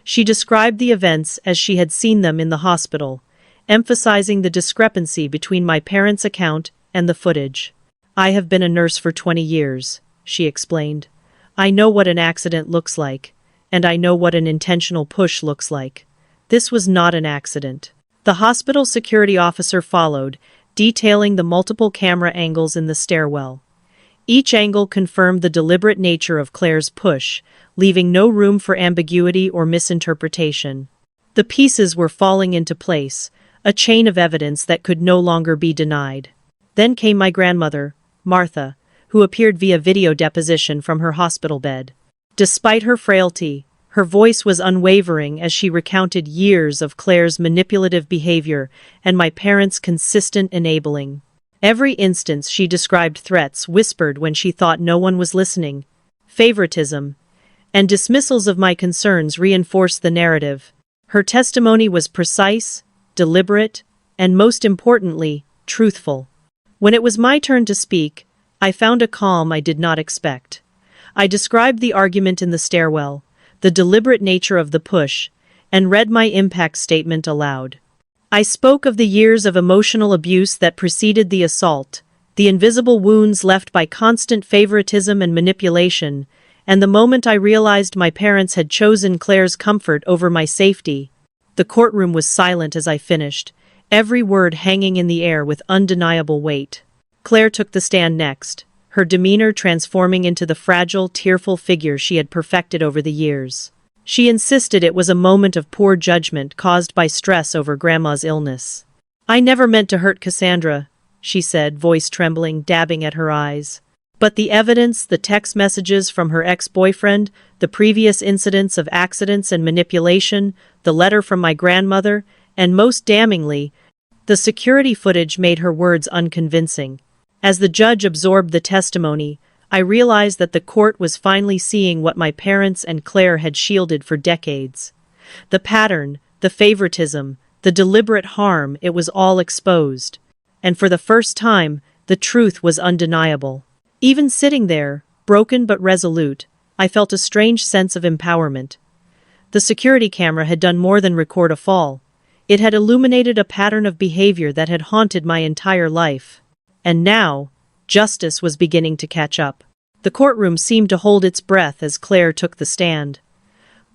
She described the events as she had seen them in the hospital, emphasizing the discrepancy between my parents' account and the footage. I have been a nurse for 20 years, she explained. I know what an accident looks like, and I know what an intentional push looks like. This was not an accident. The hospital security officer followed, detailing the multiple camera angles in the stairwell. Each angle confirmed the deliberate nature of Claire's push, leaving no room for ambiguity or misinterpretation. The pieces were falling into place, a chain of evidence that could no longer be denied. Then came my grandmother, Martha, who appeared via video deposition from her hospital bed. Despite her frailty, her voice was unwavering as she recounted years of Claire's manipulative behavior and my parents' consistent enabling. Every instance she described threats whispered when she thought no one was listening, favoritism, and dismissals of my concerns reinforced the narrative. Her testimony was precise, deliberate, and most importantly, truthful. When it was my turn to speak, I found a calm I did not expect. I described the argument in the stairwell, the deliberate nature of the push, and read my impact statement aloud. I spoke of the years of emotional abuse that preceded the assault, the invisible wounds left by constant favoritism and manipulation, and the moment I realized my parents had chosen Claire's comfort over my safety. The courtroom was silent as I finished, every word hanging in the air with undeniable weight. Claire took the stand next, her demeanor transforming into the fragile, tearful figure she had perfected over the years. She insisted it was a moment of poor judgment caused by stress over Grandma's illness. "I never meant to hurt Cassandra," she said, voice trembling, dabbing at her eyes. But the evidence, the text messages from her ex-boyfriend, the previous incidents of accidents and manipulation, the letter from my grandmother, and most damningly, the security footage made her words unconvincing. As the judge absorbed the testimony, I realized that the court was finally seeing what my parents and Claire had shielded for decades. The pattern, the favoritism, the deliberate harm, it was all exposed. And for the first time, the truth was undeniable. Even sitting there, broken but resolute, I felt a strange sense of empowerment. The security camera had done more than record a fall. It had illuminated a pattern of behavior that had haunted my entire life. And now, justice was beginning to catch up. The courtroom seemed to hold its breath as Claire took the stand.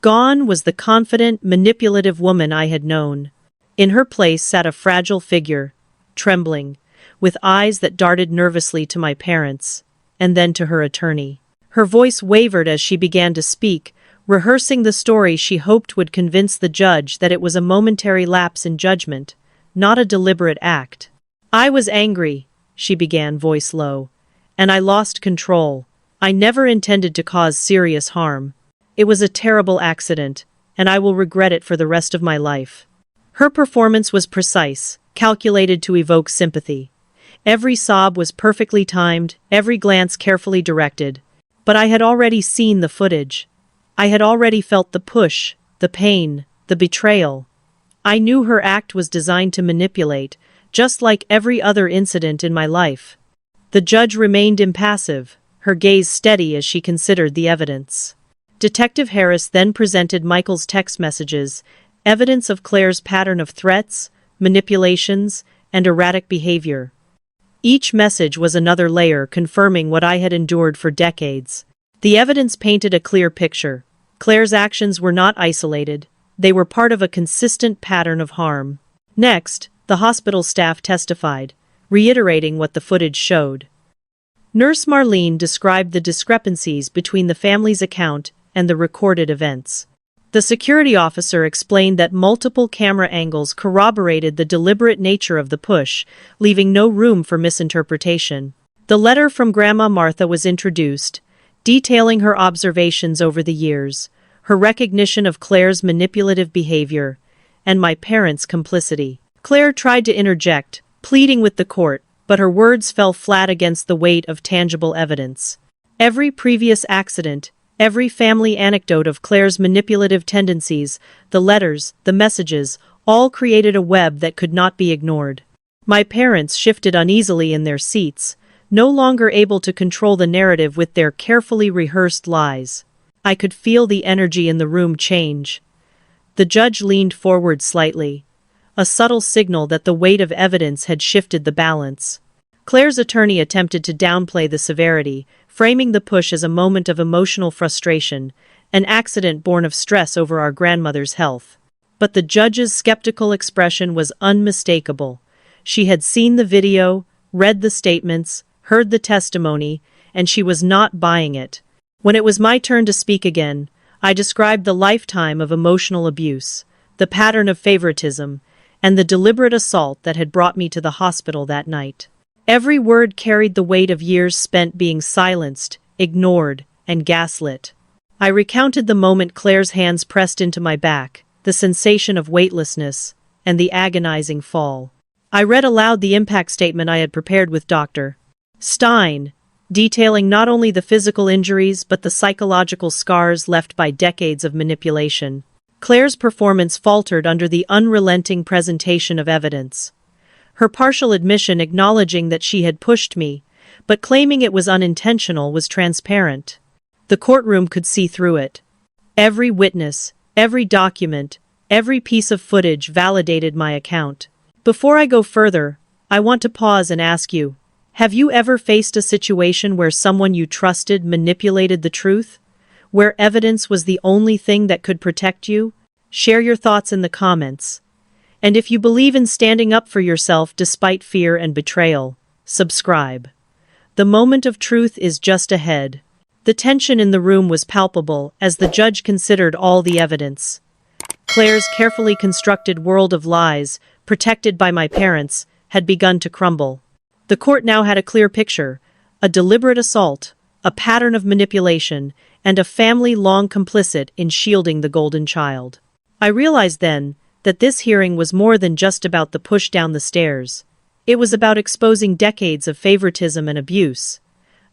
Gone was the confident, manipulative woman I had known. In her place sat a fragile figure, trembling, with eyes that darted nervously to my parents, and then to her attorney. Her voice wavered as she began to speak, rehearsing the story she hoped would convince the judge that it was a momentary lapse in judgment, not a deliberate act. "I was angry," she began, voice low, "and I lost control. I never intended to cause serious harm. It was a terrible accident, and I will regret it for the rest of my life." Her performance was precise, calculated to evoke sympathy. Every sob was perfectly timed, every glance carefully directed. But I had already seen the footage. I had already felt the push, the pain, the betrayal. I knew her act was designed to manipulate, just like every other incident in my life. The judge remained impassive, her gaze steady as she considered the evidence. Detective Harris then presented Michael's text messages, evidence of Claire's pattern of threats, manipulations, and erratic behavior. Each message was another layer confirming what I had endured for decades. The evidence painted a clear picture. Claire's actions were not isolated. They were part of a consistent pattern of harm. Next, the hospital staff testified, reiterating what the footage showed. Nurse Marlene described the discrepancies between the family's account and the recorded events. The security officer explained that multiple camera angles corroborated the deliberate nature of the push, leaving no room for misinterpretation. The letter from Grandma Martha was introduced, detailing her observations over the years, her recognition of Claire's manipulative behavior, and my parents' complicity. Claire tried to interject, pleading with the court, but her words fell flat against the weight of tangible evidence. Every previous accident, every family anecdote of Claire's manipulative tendencies, the letters, the messages, all created a web that could not be ignored. My parents shifted uneasily in their seats, no longer able to control the narrative with their carefully rehearsed lies. I could feel the energy in the room change. The judge leaned forward slightly, a subtle signal that the weight of evidence had shifted the balance. Claire's attorney attempted to downplay the severity, framing the push as a moment of emotional frustration, an accident born of stress over our grandmother's health. But the judge's skeptical expression was unmistakable. She had seen the video, read the statements, heard the testimony, and she was not buying it. When it was my turn to speak again, I described the lifetime of emotional abuse, the pattern of favoritism, and the deliberate assault that had brought me to the hospital that night. Every word carried the weight of years spent being silenced, ignored, and gaslit. I recounted the moment Claire's hands pressed into my back, the sensation of weightlessness, and the agonizing fall. I read aloud the impact statement I had prepared with Dr. Stein, detailing not only the physical injuries but the psychological scars left by decades of manipulation. Claire's performance faltered under the unrelenting presentation of evidence. Her partial admission acknowledging that she had pushed me, but claiming it was unintentional, was transparent. The courtroom could see through it. Every witness, every document, every piece of footage validated my account. Before I go further, I want to pause and ask you, have you ever faced a situation where someone you trusted manipulated the truth? Where evidence was the only thing that could protect you? Share your thoughts in the comments. And if you believe in standing up for yourself despite fear and betrayal, subscribe. The moment of truth is just ahead. The tension in the room was palpable as the judge considered all the evidence. Claire's carefully constructed world of lies, protected by my parents, had begun to crumble. The court now had a clear picture: a deliberate assault, a pattern of manipulation, and a family long complicit in shielding the golden child. I realized then that this hearing was more than just about the push down the stairs. It was about exposing decades of favoritism and abuse,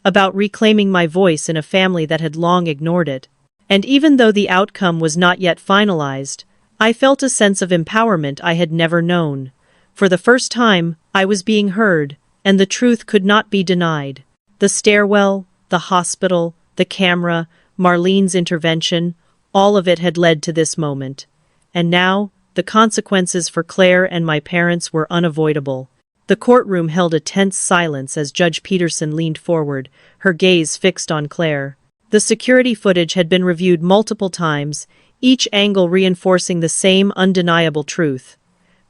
about reclaiming my voice in a family that had long ignored it. And even though the outcome was not yet finalized, I felt a sense of empowerment I had never known. For the first time, I was being heard, and the truth could not be denied. The stairwell, the hospital, the camera, Marlene's intervention, all of it had led to this moment. And now, the consequences for Claire and my parents were unavoidable. The courtroom held a tense silence as Judge Peterson leaned forward, her gaze fixed on Claire. The security footage had been reviewed multiple times, each angle reinforcing the same undeniable truth.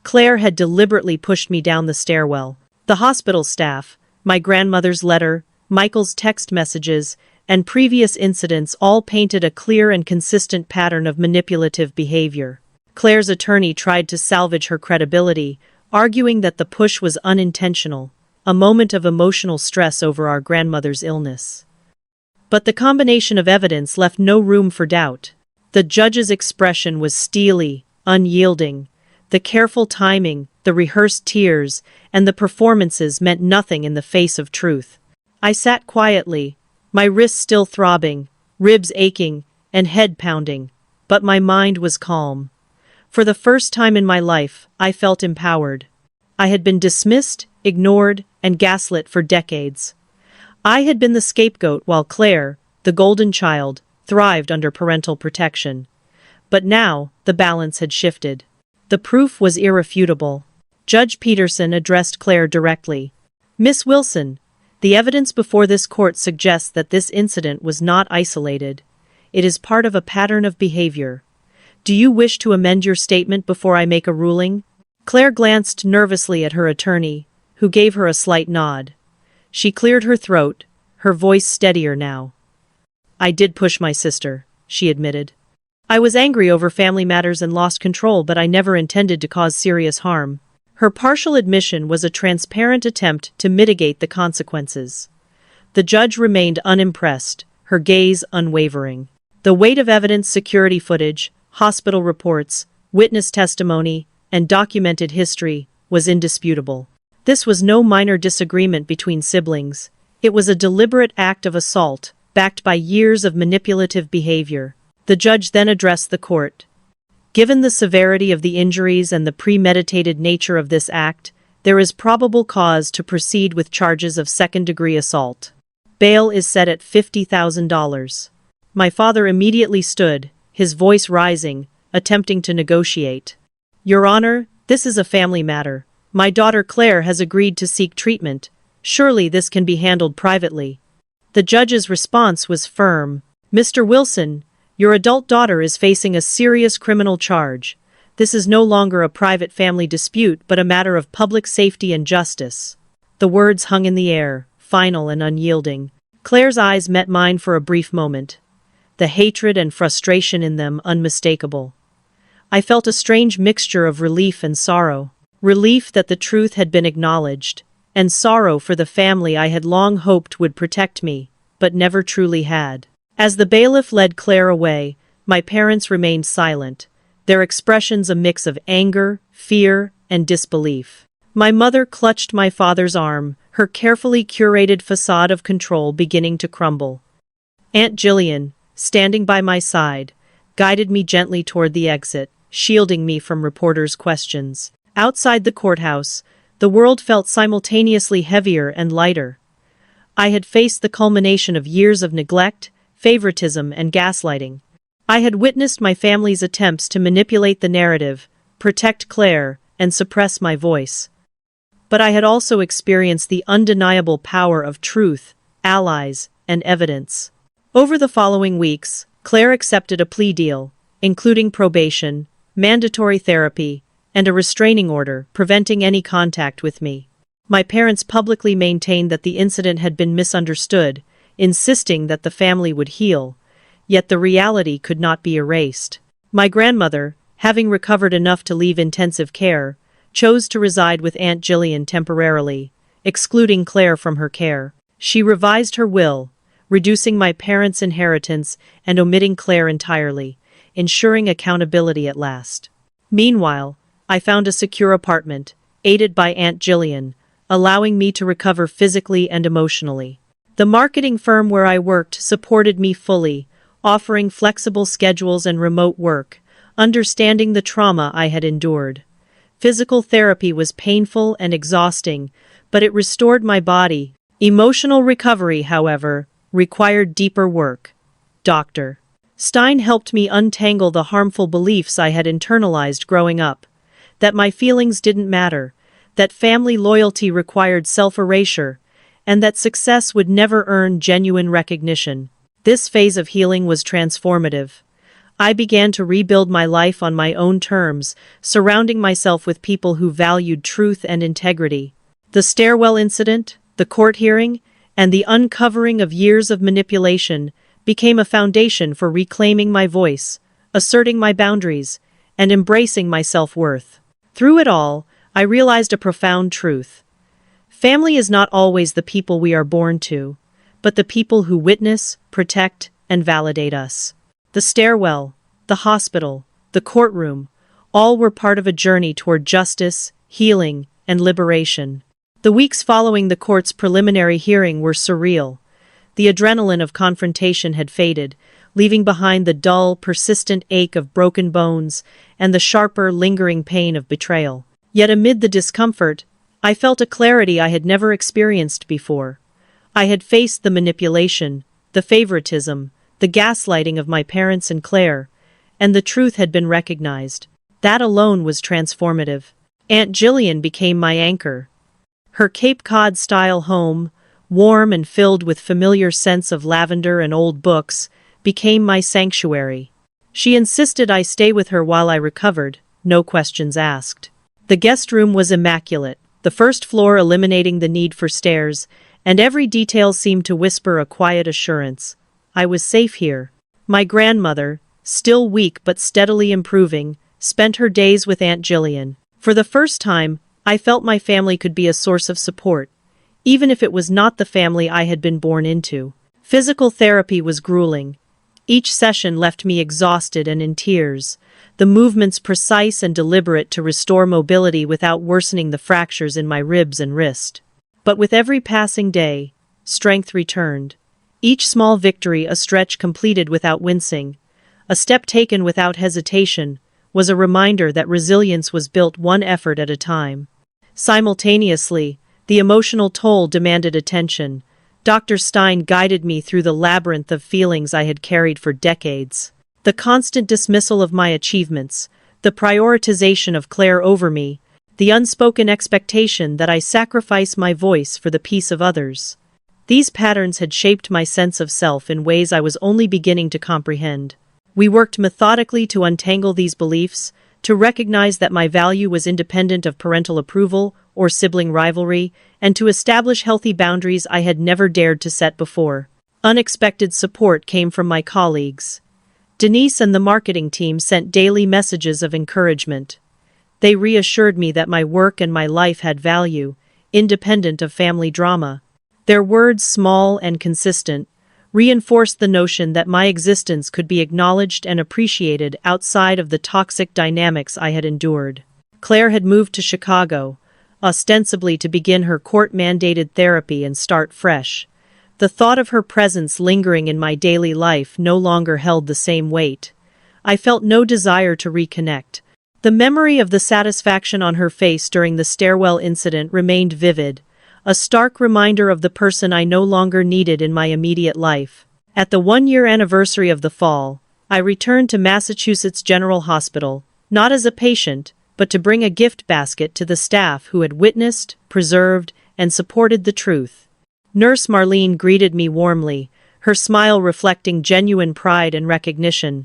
Claire had deliberately pushed me down the stairwell. The hospital staff, my grandmother's letter, Michael's text messages, and previous incidents all painted a clear and consistent pattern of manipulative behavior. Claire's attorney tried to salvage her credibility, arguing that the push was unintentional, a moment of emotional stress over our grandmother's illness. But the combination of evidence left no room for doubt. The judge's expression was steely, unyielding. The careful timing, the rehearsed tears, and the performances meant nothing in the face of truth. I sat quietly, my wrists still throbbing, ribs aching, and head pounding, but my mind was calm. For the first time in my life, I felt empowered. I had been dismissed, ignored, and gaslit for decades. I had been the scapegoat while Claire, the golden child, thrived under parental protection. But now, the balance had shifted. The proof was irrefutable. Judge Peterson addressed Claire directly. "Miss Wilson, the evidence before this court suggests that this incident was not isolated. It is part of a pattern of behavior. Do you wish to amend your statement before I make a ruling?" Claire glanced nervously at her attorney, who gave her a slight nod. She cleared her throat, her voice steadier now. "I did push my sister," she admitted. "I was angry over family matters and lost control, but I never intended to cause serious harm." Her partial admission was a transparent attempt to mitigate the consequences. The judge remained unimpressed, her gaze unwavering. The weight of evidence, security footage, hospital reports, witness testimony, and documented history was indisputable. This was no minor disagreement between siblings. It was a deliberate act of assault, backed by years of manipulative behavior. The judge then addressed the court. "Given the severity of the injuries and the premeditated nature of this act, there is probable cause to proceed with charges of second-degree assault. Bail is set at $50,000. My father immediately stood, his voice rising, attempting to negotiate. "Your Honor, this is a family matter. My daughter Claire has agreed to seek treatment. Surely this can be handled privately." The judge's response was firm. "Mr. Wilson, your adult daughter is facing a serious criminal charge. This is no longer a private family dispute but a matter of public safety and justice." The words hung in the air, final and unyielding. Claire's eyes met mine for a brief moment, the hatred and frustration in them unmistakable. I felt a strange mixture of relief and sorrow. Relief that the truth had been acknowledged, and sorrow for the family I had long hoped would protect me, but never truly had. As the bailiff led Claire away, my parents remained silent, their expressions a mix of anger, fear, and disbelief. My mother clutched my father's arm, her carefully curated facade of control beginning to crumble. Aunt Jillian, standing by my side, guided me gently toward the exit, shielding me from reporters' questions. Outside the courthouse, the world felt simultaneously heavier and lighter. I had faced the culmination of years of neglect, favoritism, and gaslighting. I had witnessed my family's attempts to manipulate the narrative, protect Claire, and suppress my voice. But I had also experienced the undeniable power of truth, allies, and evidence. Over the following weeks, Claire accepted a plea deal, including probation, mandatory therapy, and a restraining order preventing any contact with me. My parents publicly maintained that the incident had been misunderstood, insisting that the family would heal, yet the reality could not be erased. My grandmother, having recovered enough to leave intensive care, chose to reside with Aunt Jillian temporarily, excluding Claire from her care. She revised her will, reducing my parents' inheritance and omitting Claire entirely, ensuring accountability at last. Meanwhile, I found a secure apartment, aided by Aunt Jillian, allowing me to recover physically and emotionally. The marketing firm where I worked supported me fully, offering flexible schedules and remote work, understanding the trauma I had endured. Physical therapy was painful and exhausting, but it restored my body. Emotional recovery, however, required deeper work. Dr. Stein helped me untangle the harmful beliefs I had internalized growing up. That my feelings didn't matter, that family loyalty required self-erasure, and that success would never earn genuine recognition. This phase of healing was transformative. I began to rebuild my life on my own terms, surrounding myself with people who valued truth and integrity. The stairwell incident, the court hearing, and the uncovering of years of manipulation became a foundation for reclaiming my voice, asserting my boundaries, and embracing my self-worth. Through it all, I realized a profound truth. Family is not always the people we are born to, but the people who witness, protect, and validate us. The stairwell, the hospital, the courtroom, all were part of a journey toward justice, healing, and liberation. The weeks following the court's preliminary hearing were surreal. The adrenaline of confrontation had faded, leaving behind the dull, persistent ache of broken bones and the sharper, lingering pain of betrayal. Yet amid the discomfort, I felt a clarity I had never experienced before. I had faced the manipulation, the favoritism, the gaslighting of my parents and Claire, and the truth had been recognized. That alone was transformative. Aunt Jillian became my anchor. Her Cape Cod-style home, warm and filled with familiar scents of lavender and old books, became my sanctuary. She insisted I stay with her while I recovered, no questions asked. The guest room was immaculate, the first floor eliminating the need for stairs, and every detail seemed to whisper a quiet assurance. I was safe here. My grandmother, still weak but steadily improving, spent her days with Aunt Jillian. For the first time, I felt my family could be a source of support, even if it was not the family I had been born into. Physical therapy was grueling. Each session left me exhausted and in tears, the movements precise and deliberate to restore mobility without worsening the fractures in my ribs and wrist. But with every passing day, strength returned. Each small victory a stretch completed without wincing, a step taken without hesitation, was a reminder that resilience was built one effort at a time. Simultaneously, the emotional toll demanded attention. Dr. Stein guided me through the labyrinth of feelings I had carried for decades. The constant dismissal of my achievements, the prioritization of Claire over me, the unspoken expectation that I sacrifice my voice for the peace of others. These patterns had shaped my sense of self in ways I was only beginning to comprehend. We worked methodically to untangle these beliefs, to recognize that my value was independent of parental approval or sibling rivalry, and to establish healthy boundaries I had never dared to set before. Unexpected support came from my colleagues. Denise and the marketing team sent daily messages of encouragement. They reassured me that my work and my life had value, independent of family drama. Their words, small and consistent, reinforced the notion that my existence could be acknowledged and appreciated outside of the toxic dynamics I had endured. Claire had moved to Chicago, ostensibly to begin her court-mandated therapy and start fresh. The thought of her presence lingering in my daily life no longer held the same weight. I felt no desire to reconnect. The memory of the satisfaction on her face during the stairwell incident remained vivid, a stark reminder of the person I no longer needed in my immediate life. At the one-year anniversary of the fall, I returned to Massachusetts General Hospital, not as a patient, but to bring a gift basket to the staff who had witnessed, preserved, and supported the truth. Nurse Marlene greeted me warmly, her smile reflecting genuine pride and recognition.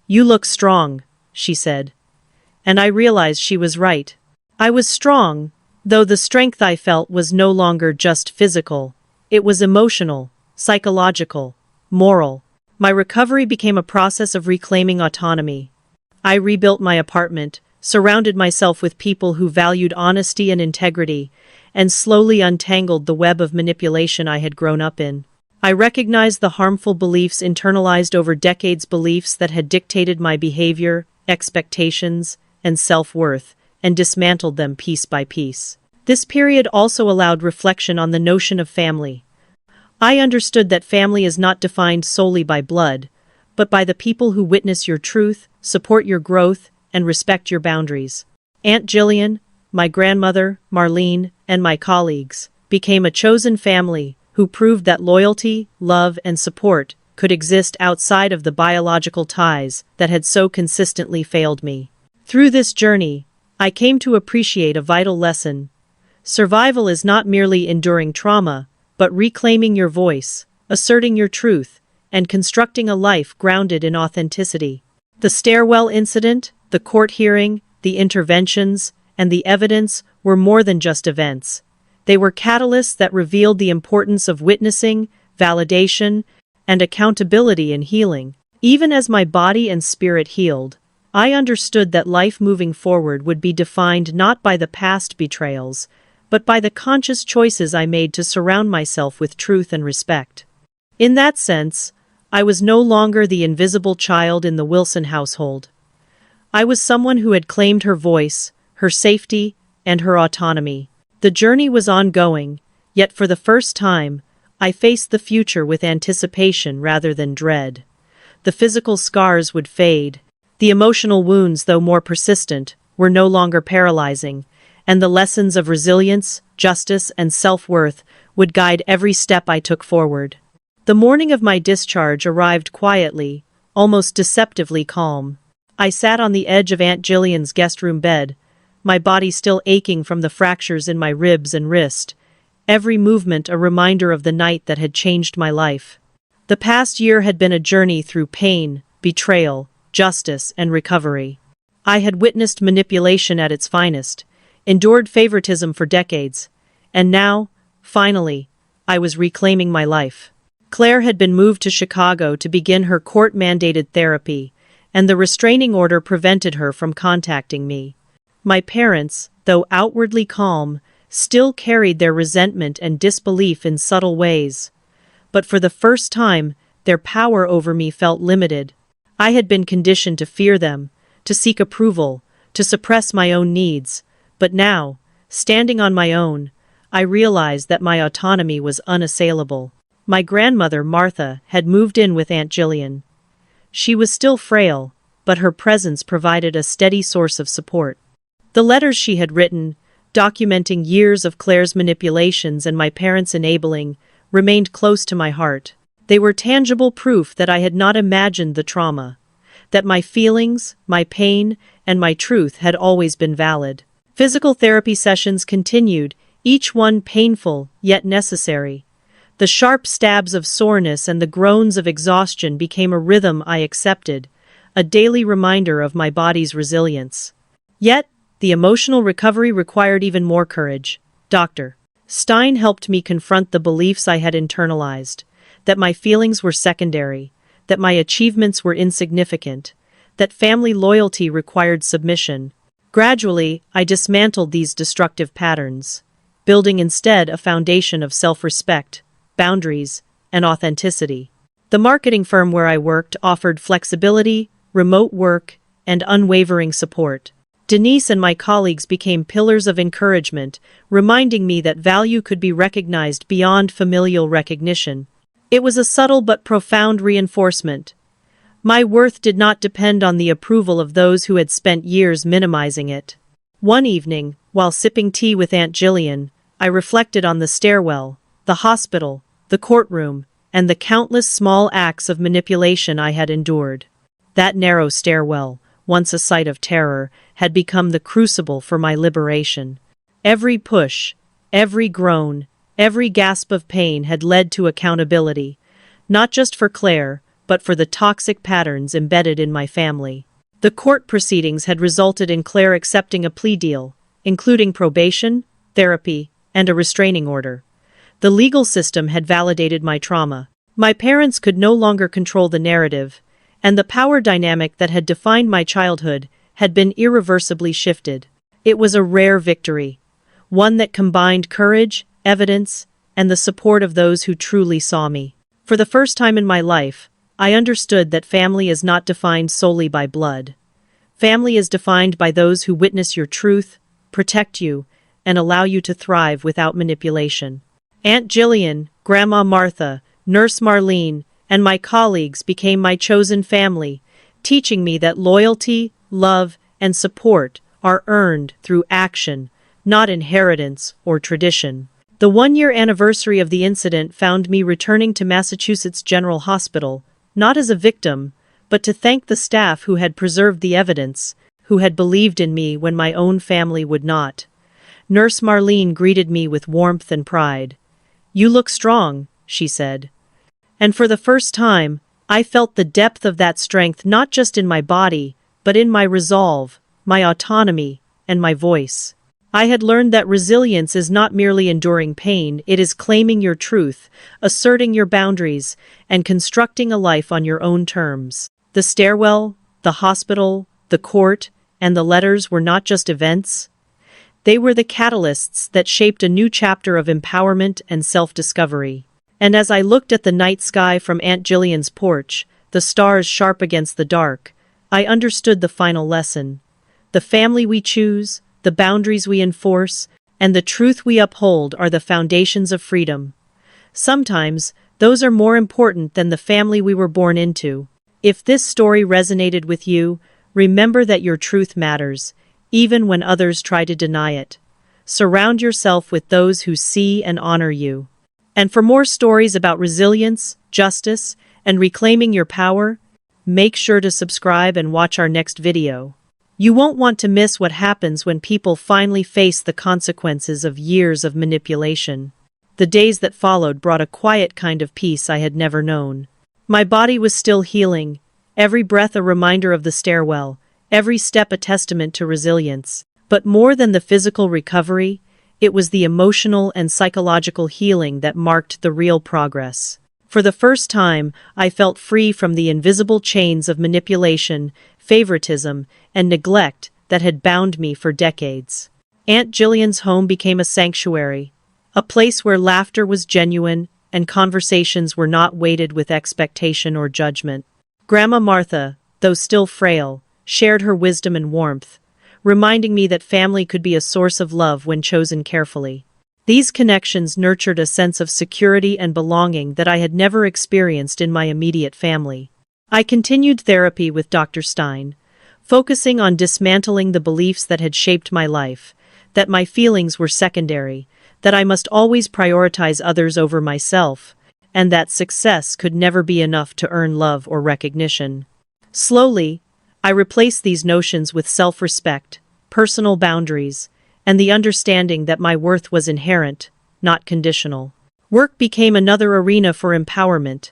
"You look strong," she said. And I realized she was right. I was strong, though the strength I felt was no longer just physical. It was emotional, psychological, moral. My recovery became a process of reclaiming autonomy. I rebuilt my apartment, surrounded myself with people who valued honesty and integrity, and slowly untangled the web of manipulation I had grown up in. I recognized the harmful beliefs internalized over decades, beliefs that had dictated my behavior, expectations, and self-worth, and dismantled them piece by piece. This period also allowed reflection on the notion of family. I understood that family is not defined solely by blood, but by the people who witness your truth, support your growth, and respect your boundaries. Aunt Jillian, my grandmother, Marlene, and my colleagues became a chosen family who proved that loyalty, love, and support could exist outside of the biological ties that had so consistently failed me. Through this journey, I came to appreciate a vital lesson. Survival is not merely enduring trauma, but reclaiming your voice, asserting your truth, and constructing a life grounded in authenticity. The stairwell incident, the court hearing, the interventions, and the evidence were more than just events. They were catalysts that revealed the importance of witnessing, validation, and accountability in healing. Even as my body and spirit healed, I understood that life moving forward would be defined not by the past betrayals, but by the conscious choices I made to surround myself with truth and respect. In that sense, I was no longer the invisible child in the Wilson household. I was someone who had claimed her voice, her safety, and her autonomy. The journey was ongoing, yet for the first time, I faced the future with anticipation rather than dread. The physical scars would fade. The emotional wounds, though more persistent, were no longer paralyzing, and the lessons of resilience, justice, and self-worth would guide every step I took forward. The morning of my discharge arrived quietly, almost deceptively calm. I sat on the edge of Aunt Jillian's guest room bed, my body still aching from the fractures in my ribs and wrist, every movement a reminder of the night that had changed my life. The past year had been a journey through pain, betrayal, justice, and recovery. I had witnessed manipulation at its finest, endured favoritism for decades, and now, finally, I was reclaiming my life. Claire had been moved to Chicago to begin her court-mandated therapy, and the restraining order prevented her from contacting me. My parents, though outwardly calm, still carried their resentment and disbelief in subtle ways. But for the first time, their power over me felt limited. I had been conditioned to fear them, to seek approval, to suppress my own needs, but now, standing on my own, I realized that my autonomy was unassailable. My grandmother, Martha, had moved in with Aunt Jillian. She was still frail, but her presence provided a steady source of support. The letters she had written, documenting years of Claire's manipulations and my parents' enabling, remained close to my heart. They were tangible proof that I had not imagined the trauma, that my feelings, my pain, and my truth had always been valid. Physical therapy sessions continued, each one painful, yet necessary. The sharp stabs of soreness and the groans of exhaustion became a rhythm I accepted, a daily reminder of my body's resilience. Yet, the emotional recovery required even more courage. Dr. Stein helped me confront the beliefs I had internalized, that my feelings were secondary, that my achievements were insignificant, that family loyalty required submission. Gradually, I dismantled these destructive patterns, building instead a foundation of self-respect, boundaries, and authenticity. The marketing firm where I worked offered flexibility, remote work, and unwavering support. Denise and my colleagues became pillars of encouragement, reminding me that value could be recognized beyond familial recognition. It was a subtle but profound reinforcement. My worth did not depend on the approval of those who had spent years minimizing it. One evening, while sipping tea with Aunt Jillian, I reflected on the stairwell, the hospital, the courtroom, and the countless small acts of manipulation I had endured. That narrow stairwell, once a site of terror, had become the crucible for my liberation. Every push, every groan, every gasp of pain had led to accountability, not just for Claire, but for the toxic patterns embedded in my family. The court proceedings had resulted in Claire accepting a plea deal, including probation, therapy, and a restraining order. The legal system had validated my trauma. My parents could no longer control the narrative, and the power dynamic that had defined my childhood had been irreversibly shifted. It was a rare victory, one that combined courage, evidence, and the support of those who truly saw me. For the first time in my life, I understood that family is not defined solely by blood. Family is defined by those who witness your truth, protect you, and allow you to thrive without manipulation. Aunt Jillian, Grandma Martha, Nurse Marlene, and my colleagues became my chosen family, teaching me that loyalty, love, and support are earned through action, not inheritance or tradition. The one-year anniversary of the incident found me returning to Massachusetts General Hospital, not as a victim, but to thank the staff who had preserved the evidence, who had believed in me when my own family would not. Nurse Marlene greeted me with warmth and pride. "You look strong," she said. And for the first time, I felt the depth of that strength not just in my body, but in my resolve, my autonomy, and my voice. I had learned that resilience is not merely enduring pain, it is claiming your truth, asserting your boundaries, and constructing a life on your own terms. The stairwell, the hospital, the court, and the letters were not just events. They were the catalysts that shaped a new chapter of empowerment and self-discovery. And as I looked at the night sky from Aunt Jillian's porch, the stars sharp against the dark, I understood the final lesson. The family we choose, the boundaries we enforce, and the truth we uphold are the foundations of freedom. Sometimes, those are more important than the family we were born into. If this story resonated with you, remember that your truth matters, even when others try to deny it. Surround yourself with those who see and honor you. And for more stories about resilience, justice, and reclaiming your power, make sure to subscribe and watch our next video. You won't want to miss what happens when people finally face the consequences of years of manipulation. The days that followed brought a quiet kind of peace I had never known. My body was still healing, every breath a reminder of the stairwell, every step a testament to resilience. But more than the physical recovery, it was the emotional and psychological healing that marked the real progress. For the first time, I felt free from the invisible chains of manipulation, favoritism, and neglect that had bound me for decades. Aunt Jillian's home became a sanctuary, a place where laughter was genuine and conversations were not weighted with expectation or judgment. Grandma Martha, though still frail, shared her wisdom and warmth, reminding me that family could be a source of love when chosen carefully. These connections nurtured a sense of security and belonging that I had never experienced in my immediate family. I continued therapy with Dr. Stein, focusing on dismantling the beliefs that had shaped my life, that my feelings were secondary, that I must always prioritize others over myself, and that success could never be enough to earn love or recognition. Slowly, I replaced these notions with self-respect, personal boundaries, and the understanding that my worth was inherent, not conditional. Work became another arena for empowerment.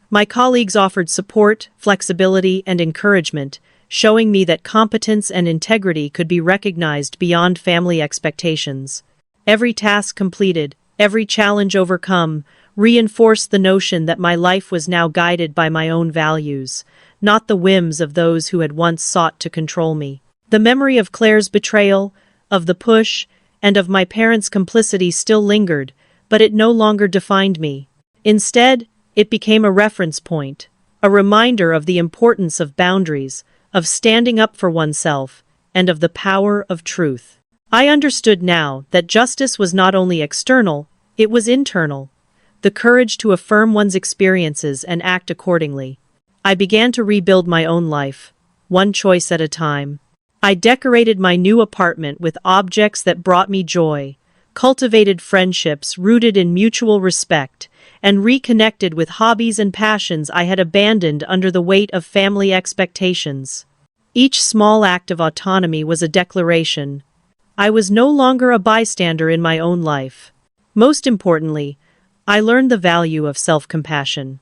My colleagues offered support, flexibility, and encouragement, showing me that competence and integrity could be recognized beyond family expectations. Every task completed, every challenge overcome, reinforced the notion that my life was now guided by my own values, not the whims of those who had once sought to control me. The memory of Claire's betrayal, of the push, and of my parents' complicity still lingered, but it no longer defined me. Instead, it became a reference point, a reminder of the importance of boundaries, of standing up for oneself, and of the power of truth. I understood now that justice was not only external, it was internal. The courage to affirm one's experiences and act accordingly. I began to rebuild my own life, one choice at a time. I decorated my new apartment with objects that brought me joy, cultivated friendships rooted in mutual respect, and reconnected with hobbies and passions I had abandoned under the weight of family expectations. Each small act of autonomy was a declaration. I was no longer a bystander in my own life. Most importantly, I learned the value of self-compassion.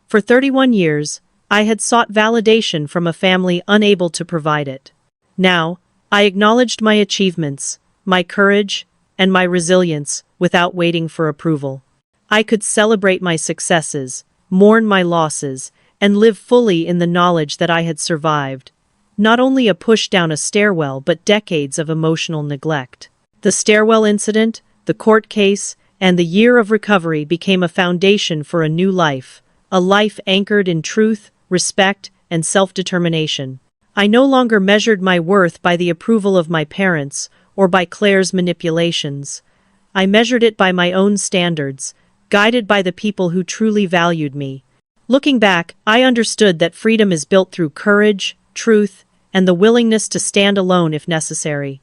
For 31 years, I had sought validation from a family unable to provide it. Now, I acknowledged my achievements, my courage, and my resilience without waiting for approval. I could celebrate my successes, mourn my losses, and live fully in the knowledge that I had survived. Not only a push down a stairwell but decades of emotional neglect. The stairwell incident, the court case, and the year of recovery became a foundation for a new life, a life anchored in truth, respect, and self-determination. I no longer measured my worth by the approval of my parents or by Claire's manipulations. I measured it by my own standards, guided by the people who truly valued me. Looking back, I understood that freedom is built through courage, truth, and the willingness to stand alone if necessary.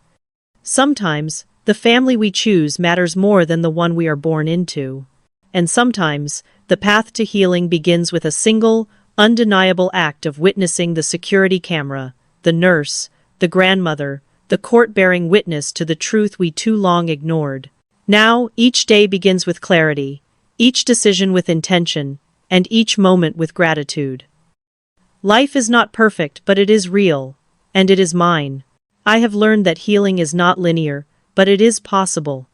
Sometimes, the family we choose matters more than the one we are born into. And sometimes, the path to healing begins with a single, undeniable act of witnessing the security camera, the nurse, the grandmother, the court bearing witness to the truth we too long ignored. Now, each day begins with clarity, each decision with intention, and each moment with gratitude. Life is not perfect, but it is real, and it is mine. I have learned that healing is not linear, but it is possible.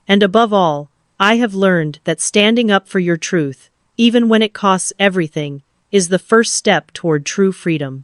And above all, I have learned that standing up for your truth, even when it costs everything, is the first step toward true freedom.